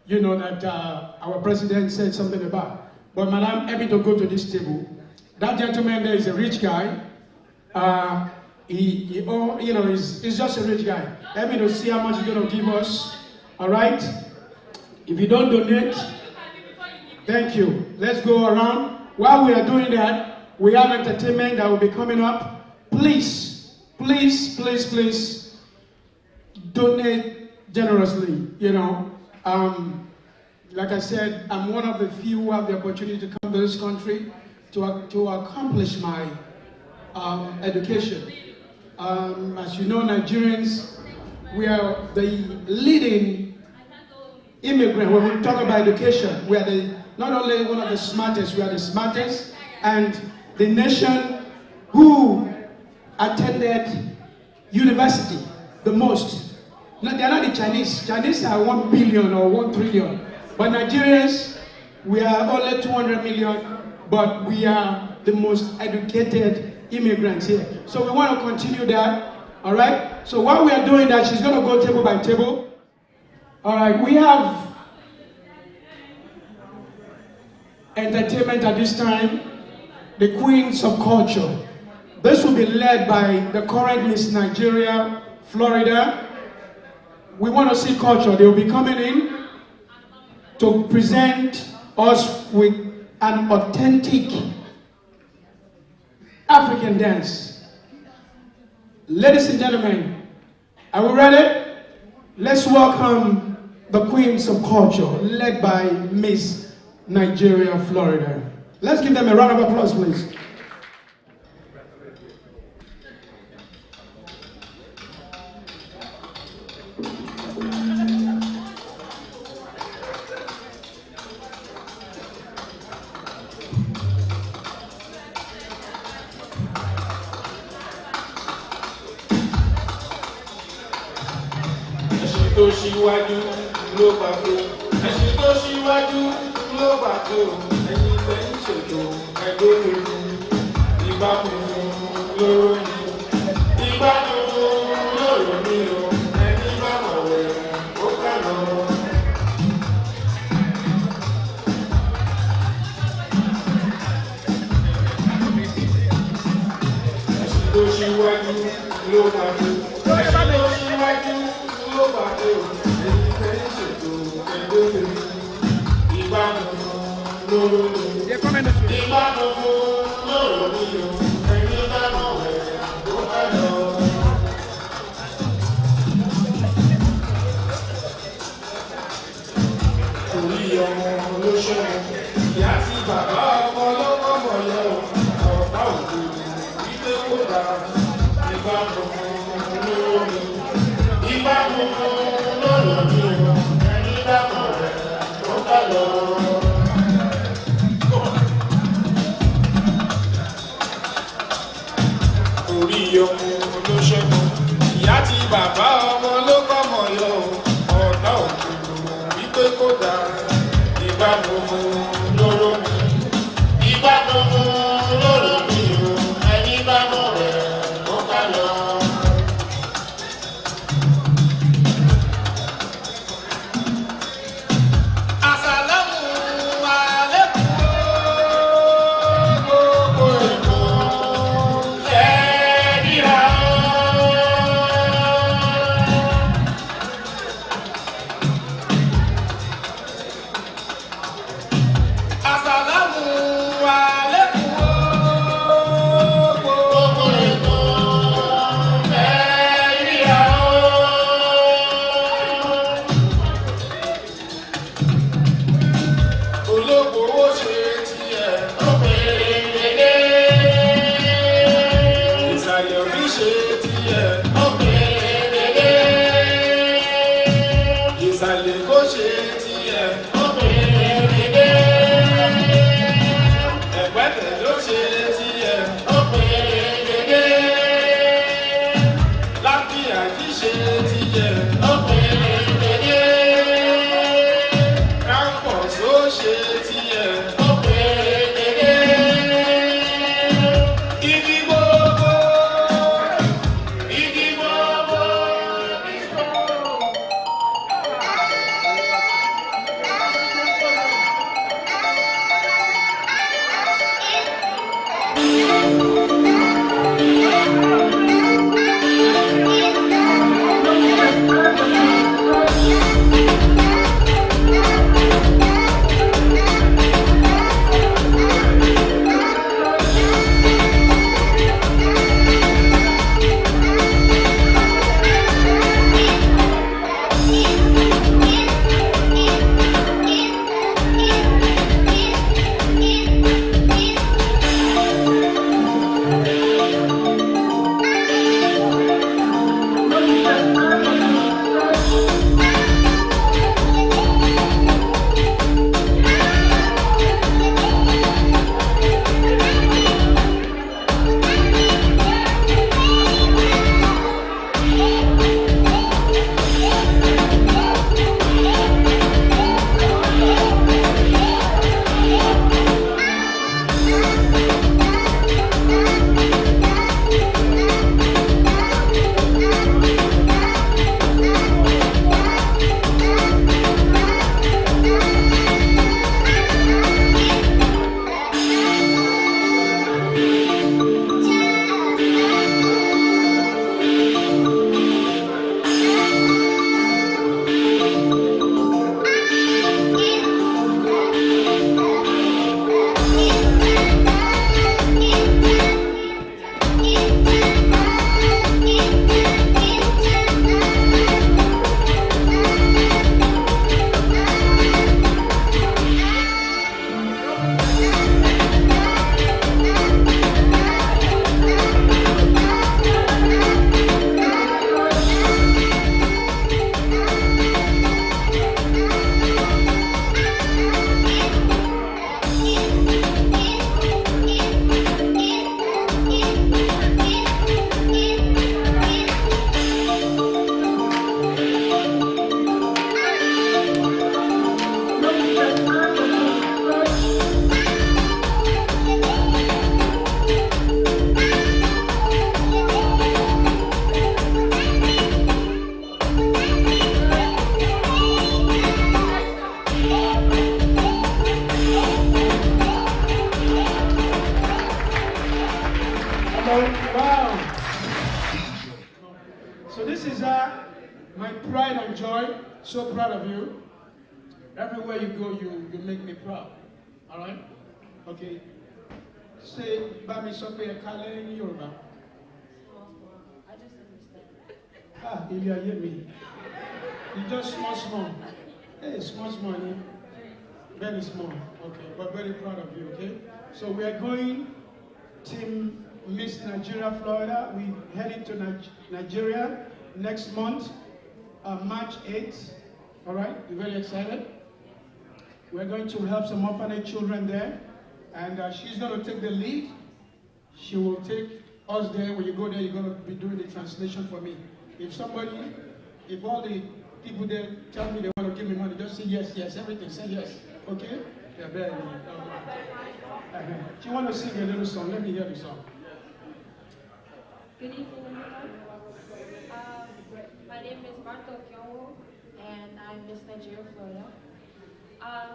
you know, that our president said something about. But Madam, happy to go to this table. That gentleman there is a rich guy. You know, he's just a rich guy. Let me to see how much he's going to give us. All right? If you don't donate, thank you. Let's go around. While we are doing that, we have entertainment that will be coming up. Please, please, please, please donate generously. You know, like I said, I'm one of the few who have the opportunity to come to this country to accomplish my education. As you know, Nigerians, we are the leading immigrant. When we talk about education, we are not only one of the smartest, we are the smartest, and the nation who attended university the most. No, they are not the Chinese. Chinese are 1 billion or 1 trillion. But Nigerians, we are only 200 million, but we are the most educated immigrants here. So we want to continue that, all right? So while we are doing that, she's going to go table by table. All right, we have entertainment at this time, the Queens of Culture. This will be led by the current Miss Nigeria, Florida. We want to see culture. They will be coming in to present us with an authentic African dance. Ladies and gentlemen, are we ready? Let's welcome the Queens of Culture, led by Miss Nigeria, Florida. Let's give them a round of applause, please. Síwájú ló pàtó, ẹṣin tó síwájú ló pàtó, ẹ̀yin tẹ̀yìn ṣètò ẹgbẹ́ funfun, ìbá funfun lóró mi. Ìgbà funfun lóró mi o, ẹni bá mọ̀ wẹ̀ ó kà lọ. Ẹ̀sìn tó ṣíwájú ló máa fi. Ẹ̀sìn tó ṣíwájú ló máa fi o. Èyí fẹ́ ṣètò ẹgbẹ́ mi. Ìgbà funfun lóró mi. Ìgbà funfun lóró mi o, ẹni bá mọ̀ wẹ̀ ó kà lọ. Orí ọmọ olóṣèlú, ìyá àti bàbá ọmọ lọ́kọ́ mọ̀ yẹ o, ọ̀pá òkú wípé kó dà. Ìgbà funfun lóró mi. Ìgbà funfun lóró mi o, ẹni bá mọ̀ wẹ̀ ó kà lọ. Orí ọmọ olóṣèlú, ìyá àti bàbá ọmọ ló kọ́ mọ̀ yọ ọ̀dọ́ òkú wípé kó dà. Ìgbà funfun lóró mi. Ìgbà funfun lóró mi o, ẹni bá mọ̀ rẹ̀ ó kà lọ. Àsàlámù àlékún gbogbo èkó fẹ́ ríra. joy. So proud of you. Everywhere you go, you make me proud. All right? Okay. Say, Bami Sope Kale in Yoruba. I just understand. Ah, Ilya, hear me. You just small. Hey, small, very small. Okay, but very proud of you, okay? So we are going, Team Miss Nigeria, Florida. We heading to Nigeria next month, March 8th. All right, you very excited? We're going to help some orphanage children there, and she's going to take the lead. She will take us there. When you go there, you're going to be doing the translation for me. If all the people there tell me they want to give me money, just say yes, everything, say yes, okay? Yeah, very good. Do you want to sing a little song? Let me hear the song. Good evening, everyone. My name is Martha Okyowo, and I'm Miss Nigeria, Florida.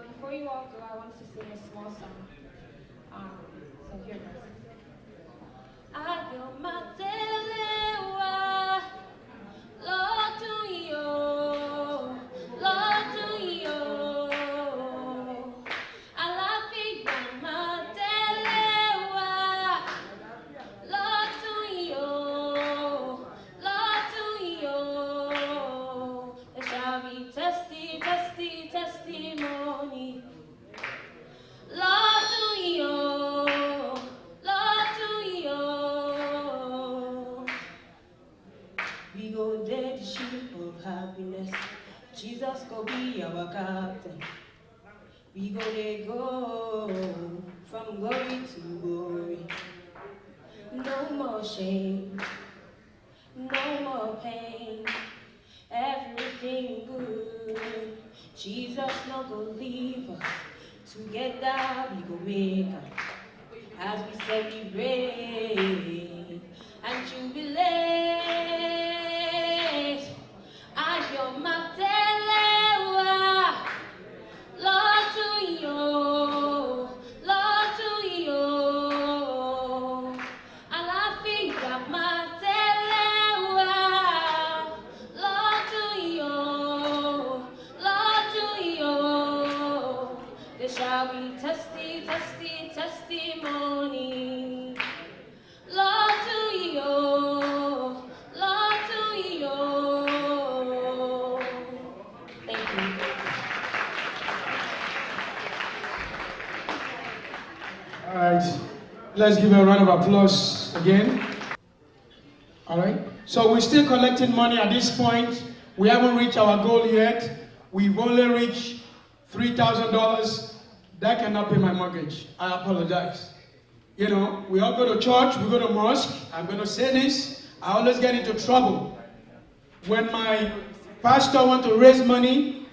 Before you all go, I want to sing a small song. So here goes. Testimony. Lord to you, Lord to you. We go there, the ship of happiness. Jesus go be our captain. We go there, go from glory to glory. No more shame, no more pain. Everything good. Jesus no go leave us. Together we go make up as we celebrate and jubilate. As your matelewa, Lord to you, Lord to you. Alafia matelewa, Lord to you, Lord to you. There shall be testimony. Lord to you, Lord to you. Thank you. All right, let's give a round of applause again. All right, so we're still collecting money at this point. We haven't reached our goal yet. We've only reached $3,000. That cannot pay my mortgage. I apologize. You know, we all go to church, we go to mosque. I'm going to say this. I always get into trouble. When my pastor wants to raise money,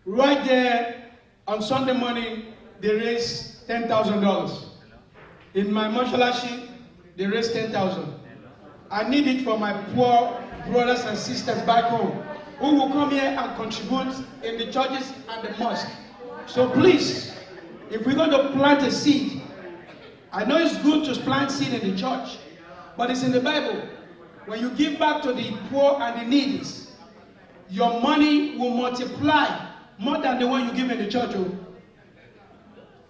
right there on Sunday morning, they raise $10,000. In my mashalashi, they raise $10,000. I need it for my poor brothers and sisters back home who will come here and contribute in the churches and the mosque. So please, if we're going to plant a seed, I know it's good to plant seed in the church, but it's in the Bible. When you give back to the poor and the needy, your money will multiply more than the one you give in the church.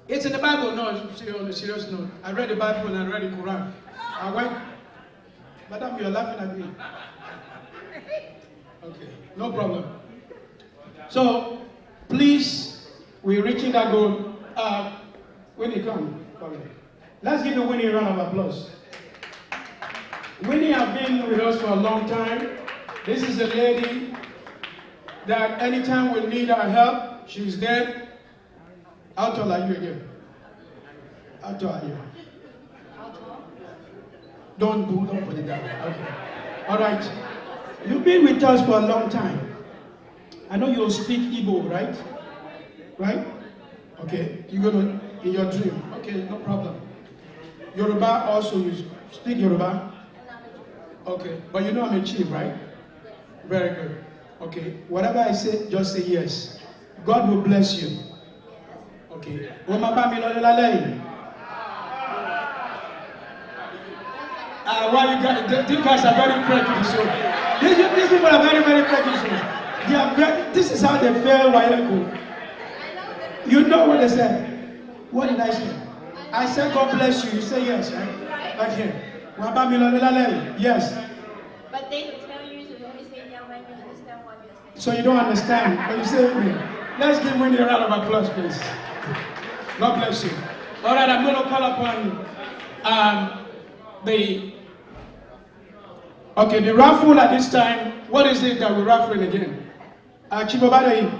It's in the Bible. No, on a serious note. I read the Bible and I read the Quran. I went, Madam, you're laughing at me. Okay, no problem. So, please, we're reaching that goal. Winnie, come. Let's give Winnie a round of applause. Winnie has been with us for a long time. This is a lady that anytime we need our help, she's there. How tall are you again? How tall are you? Don't put it down. Okay. All right. You've been with us for a long time. I know you speak Igbo, right? Right? Okay. You're gonna in your dream. Okay, no problem. Yoruba also, you speak Yoruba? Okay. But you know I'm a chief, right? Very good. Okay. Whatever I say, just say yes. God will bless you. Okay. Why you guys are very prejudice. These people are very, very prejudice. This is how they fail Wayako. You know what they said? What did I say? I said, God bless you. You say yes, right? Right here. Yes. But they tell you to only say yeah when you understand what you're saying. So you don't understand, but you say me. Let's give Winnie a round of applause, please. God bless you. All right, I'm going to call upon the raffle at this time. What is it that we're raffling again? Chibobadayi.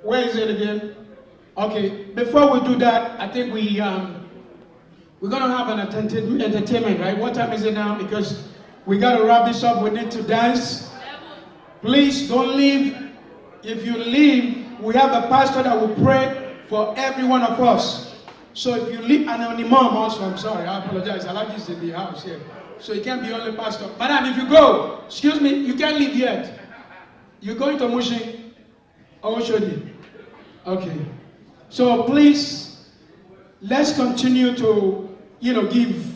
Where is it again? Okay, before we do that, I think we're going to have an entertainment, right? What time is it now? Because we got to wrap this up. We need to dance. Please don't leave. If you leave, we have a pastor that will pray for every one of us. So if you leave, and on Imam also, I'm sorry, I apologize. I like this in the house here. So you can't be only pastor. Madam, if you go, excuse me, you can't leave yet. You're going to Mushin or Oshodi. Okay. So please, let's continue to, give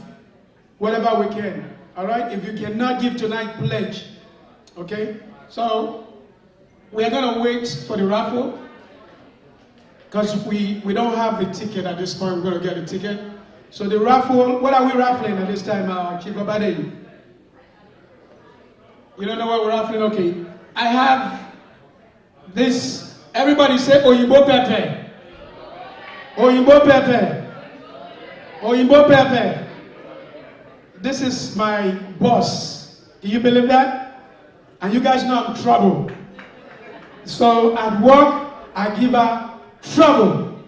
whatever we can. All right? If you cannot give tonight, pledge. Okay? So we are going to wait for the raffle because we don't have the ticket at this point. We're going to get a ticket. So the raffle, what are we raffling at this time, Chief Abade? You don't know what we're raffling? Okay. I have this. Everybody say Oyinbo Pepe. Oyinbo Pepe. Oyinbo Pepe. This is my boss. Do you believe that? And you guys know I'm trouble. So at work, I give her trouble.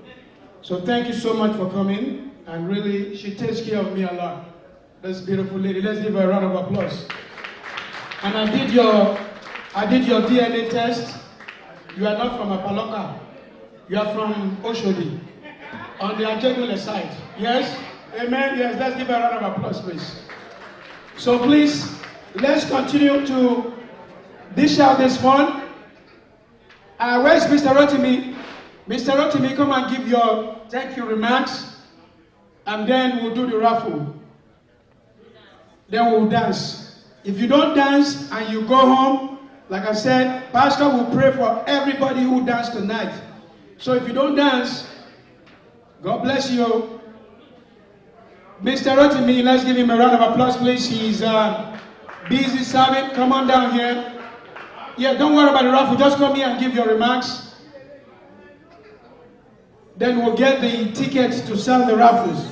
So thank you so much for coming. And really, she takes care of me a lot. This beautiful lady. Let's give her a round of applause. And I did your DNA test. You are not from Apaloka. You are from Oshodi. On the Ajegule side. Yes? Amen? Yes, let's give her a round of applause, please. So please, let's continue to dish out this fun. Where's Mr. Rotimi? Mr. Rotimi, come and give your thank you remarks. And then we'll do the raffle. Then we'll dance. If you don't dance and you go home, like I said, Pastor will pray for everybody who danced tonight. So if you don't dance, God bless you. Mr. Rotimi, let's give him a round of applause, please. He's busy serving. Come on down here. Yeah, don't worry about the raffle. Just come here and give your remarks. Then we'll get the tickets to sell the raffles.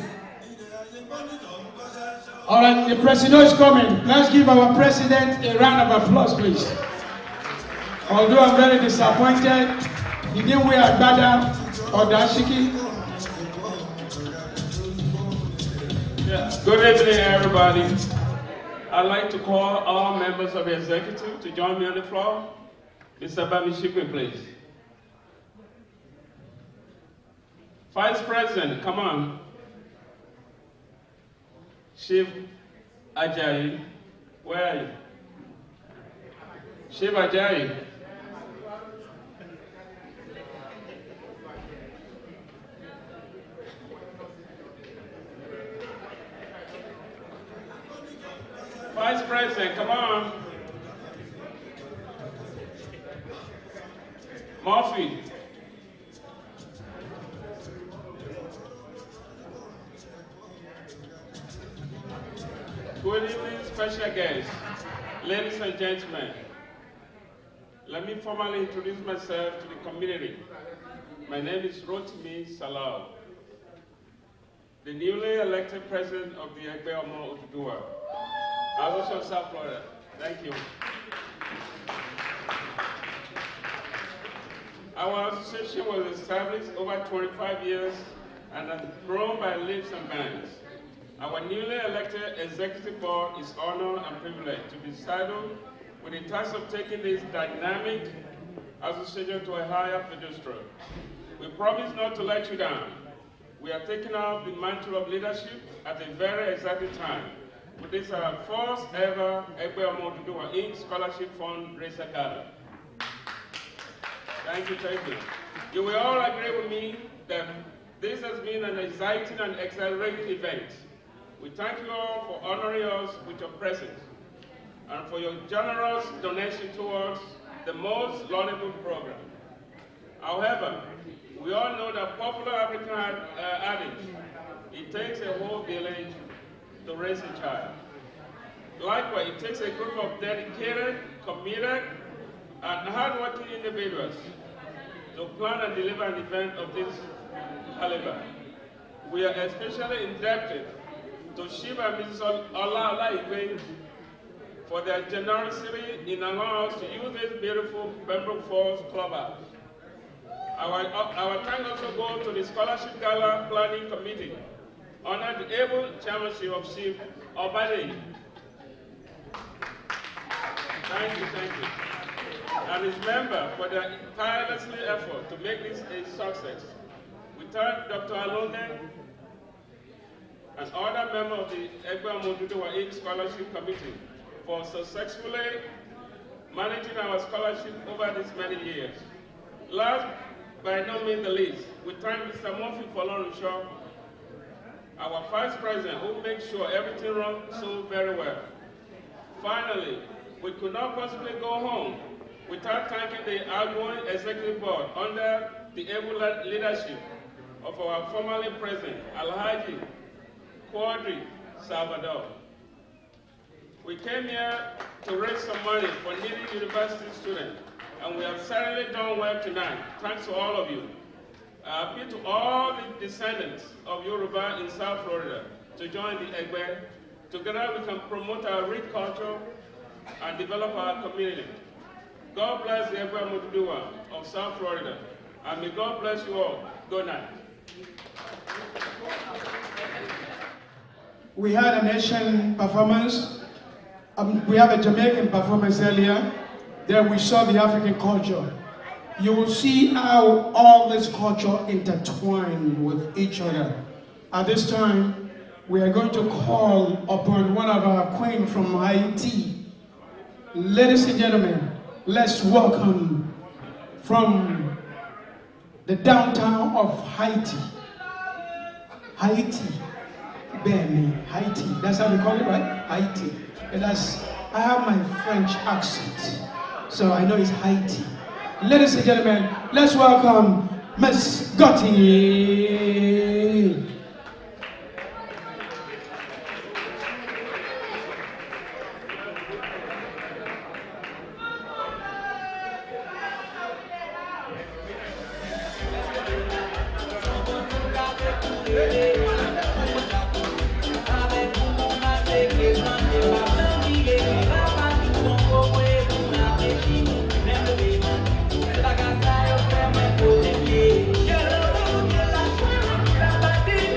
All right, the president is coming. Let's give our president a round of applause, please. Although I'm very disappointed, he didn't wear Agbada or dashiki. Yeah. Good evening, everybody. I'd like to call all members of the executive to join me on the floor. Mr. Bamishipe, please. Vice President, come on. Chief Ajayi, where are you? Chief Ajayi. Vice President, come on. Murphy. Good evening, special guests, ladies and gentlemen. Let me formally introduce myself to the community. My name is Rotimi Salau, the newly elected president of the Egbe Omo Oduduwa. Association South Florida. Thank you. Our association was established over 25 years and has grown by leaps and bounds. Our newly elected executive board is honored and privileged to be saddled with the task of taking this dynamic association to a higher pedestal. We promise not to let you down. We are taking up the mantle of leadership at a very exciting time. With this our first ever Egbe Omo Oduduwa Inc. Scholarship Fundraising Gala. Thank you, thank you. You will all agree with me that this has been an exciting and exhilarating event. We thank you all for honoring us with your presence. and for your generous donation towards the most laudable program. However, we all know that popular African adage, it takes a whole village to raise a child. Likewise, it takes a group of dedicated, committed, and hardworking individuals to plan and deliver an event of this caliber. We are especially indebted to Chief and Mrs. Ola Egbe for their generosity in allowing us to use this beautiful Pembroke Falls clubhouse. Our thanks also go to the Scholarship Gala Planning Committee under the able chairmanship of Chief Obade. Thank you. And his member for their tireless effort to make this a success. We thank Dr. Alone and other members of the Egbe Omo Oduduwa Scholarship Committee for successfully managing our scholarship over these many years. Last, by no means the least, we thank Mr. Murphy Folorunshaw, our Vice President, who makes sure everything runs so very well. Finally, we could not possibly go home without thanking the outgoing Executive Board under the able leadership of our formerly President, Alhaji Quadri Salvador. We came here to raise some money for needy university students, and we have certainly done well tonight. Thanks to all of you. I appeal to all the descendants of Yoruba in South Florida to join the Egbe. Together we can promote our rich culture and develop our community. God bless the Egbe Omo Oduduwa of South Florida, and may God bless you all. Good night. We had an Asian performance. We have a Jamaican performance earlier. There we saw the African culture. You will see how all this culture intertwine with each other. At this time, we are going to call upon one of our queens from Haiti. Ladies and gentlemen, let's welcome from the downtown of Haiti. Haiti. Haiti. That's how we call it, right? Haiti. And I have my French accent, so I know it's Haiti. Ladies and gentlemen, let's welcome Miss Gotti. Thank you.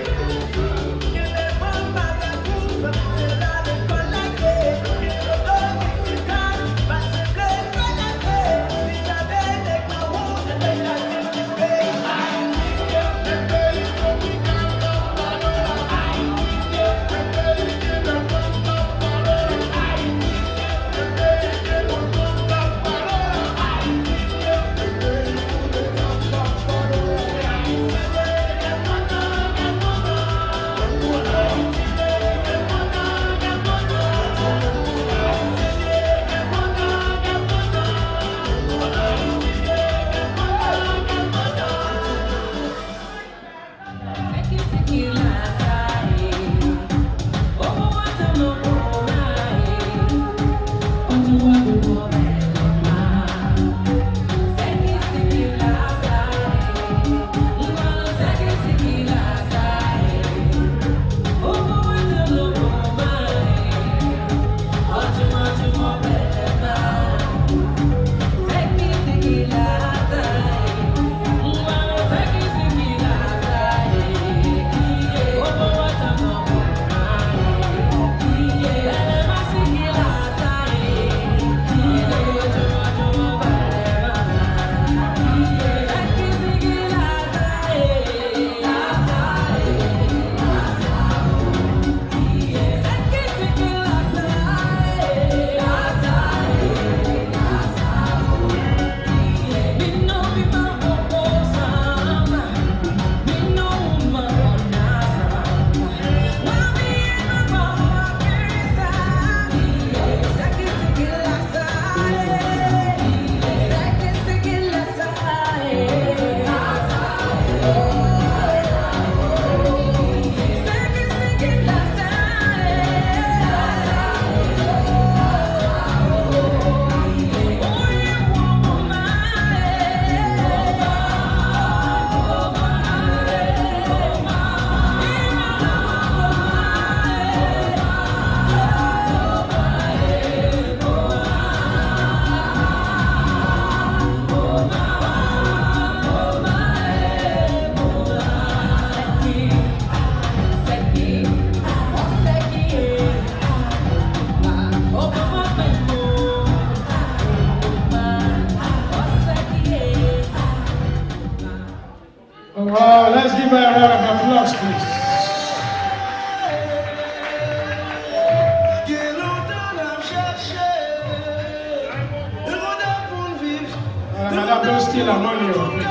applause, please. Madame, don't steal our money, please.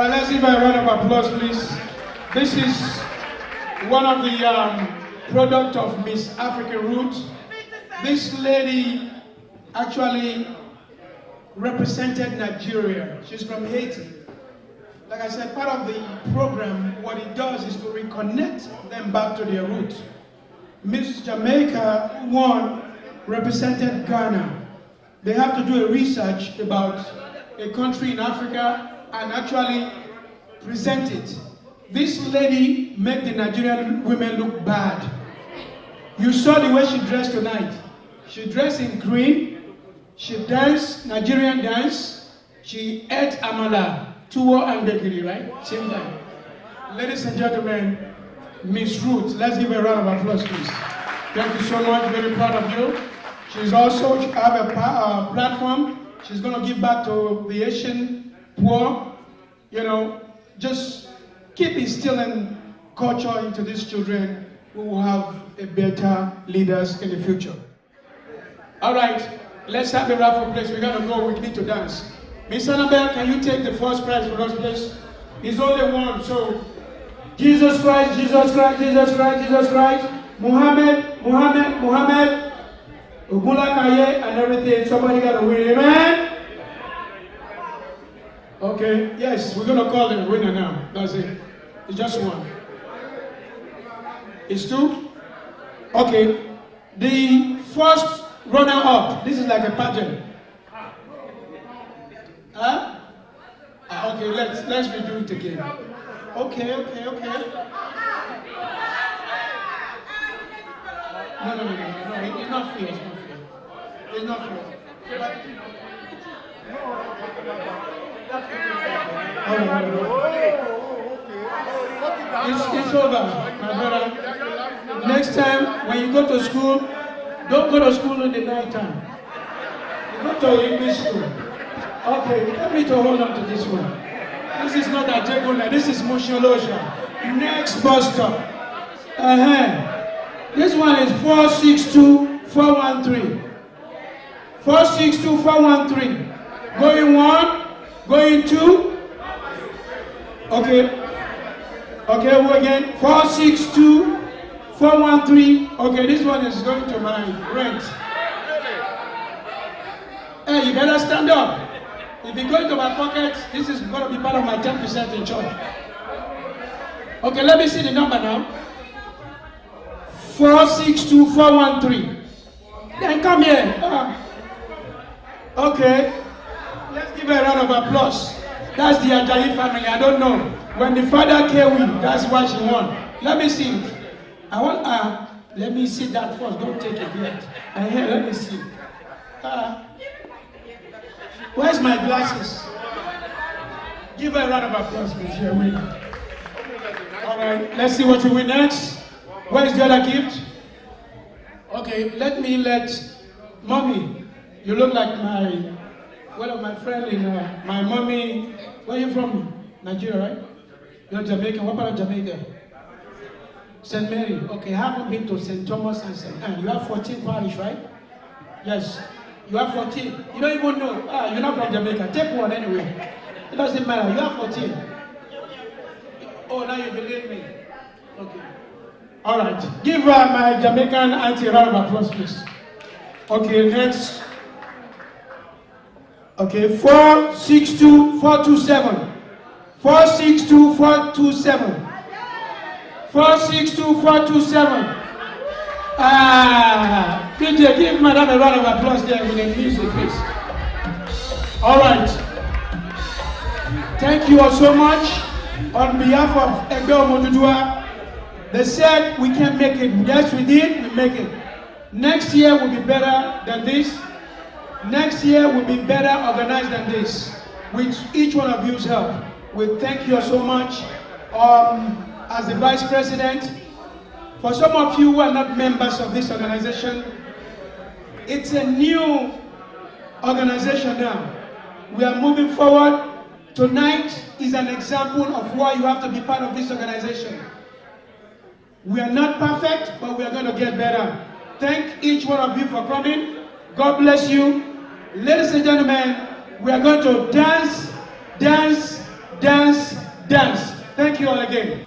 Let's give a round of applause, please. This is one of the product of Miss African Root. This lady actually represented Nigeria. She's from Haiti. Like I said, part of the program, what it does is to reconnect them back to their roots. Miss Jamaica, one, represented Ghana. They have to do a research about a country in Africa and actually present it. This lady made the Nigerian women look bad. You saw the way she dressed tonight. She dressed in green, she danced Nigerian dance, she ate amala, tuwo and dekiri, right? Same time. Ladies and gentlemen, Miss Ruth, let's give her a round of applause, please. Thank you so much, very proud of you. She's also have a platform. She's going to give back to the Asian poor. You know, just keep instilling culture into these children who will have a better leaders in the future. All right, let's have a raffle, please. We got to go. We need to dance. Miss Annabelle, can you take the first prize for us, please? It's only one, so Jesus Christ, Jesus Christ, Jesus Christ, Jesus Christ, Muhammad, Muhammad, Muhammad, Ogulakaye, and everything. Somebody got to win, amen? Okay, yes, we're going to call the winner now. That's it. It's just one. It's two? Okay. The first runner-up, this is like a pageant. Huh? Okay, let's redo it again. Okay. No, it's not fair, It's not fair. It's over, my brother. Next time, when you go to school, don't go to school in the night time. You go to English school. Okay, let me to hold on to this one. This is not a Jegula, this is Mosholoja. Next bus stop. This one is 462-413. 462-413. Going one, going two. Okay. Okay, we again. 462-413. Okay, this one is going to my rent. Hey, you better stand up. If you go into my pocket, this is going to be part of my 10% in church. Okay, let me see the number now. 462-413. Then come here. Okay. Let's give a round of applause. That's the Ajayi family. I don't know. When the father came in, that's why she won. Let me see it. I want let me see that first. Don't take it yet. Here, let me see. Where's my glasses? Give her a round of applause, please. You're winning. All right, let's see what you win next. Where's the other gift? Okay, let mommy. You look like one of my friends in my mommy. Where are you from? Nigeria, right? You're Jamaican. What part of Jamaica? St. Mary. Okay, I haven't been to St. Thomas and St. Anne. You have 14 parish, right? Yes. You have 14. You don't even know. You're not from Jamaica. Take one anyway. It doesn't matter. You have 14. Oh, now you believe me. Okay. All right. Give my Jamaican auntie a round of applause, please. Okay, next. Okay, 462-427. 462-427. 462-427. DJ, give madam a round of applause there with the music, please. All right. Thank you all so much. On behalf of Egbe Omo Oduduwa, they said we can make it. Yes, we did. We make it. Next year will be better than this. Next year will be better organized than this. With each one of you's help. We thank you all so much. As the Vice President, for some of you who are not members of this organization, it's a new organization now. We are moving forward. Tonight is an example of why you have to be part of this organization. We are not perfect, but we are going to get better. Thank each one of you for coming. God bless you. Ladies and gentlemen, we are going to dance, dance, dance, dance. Thank you all again.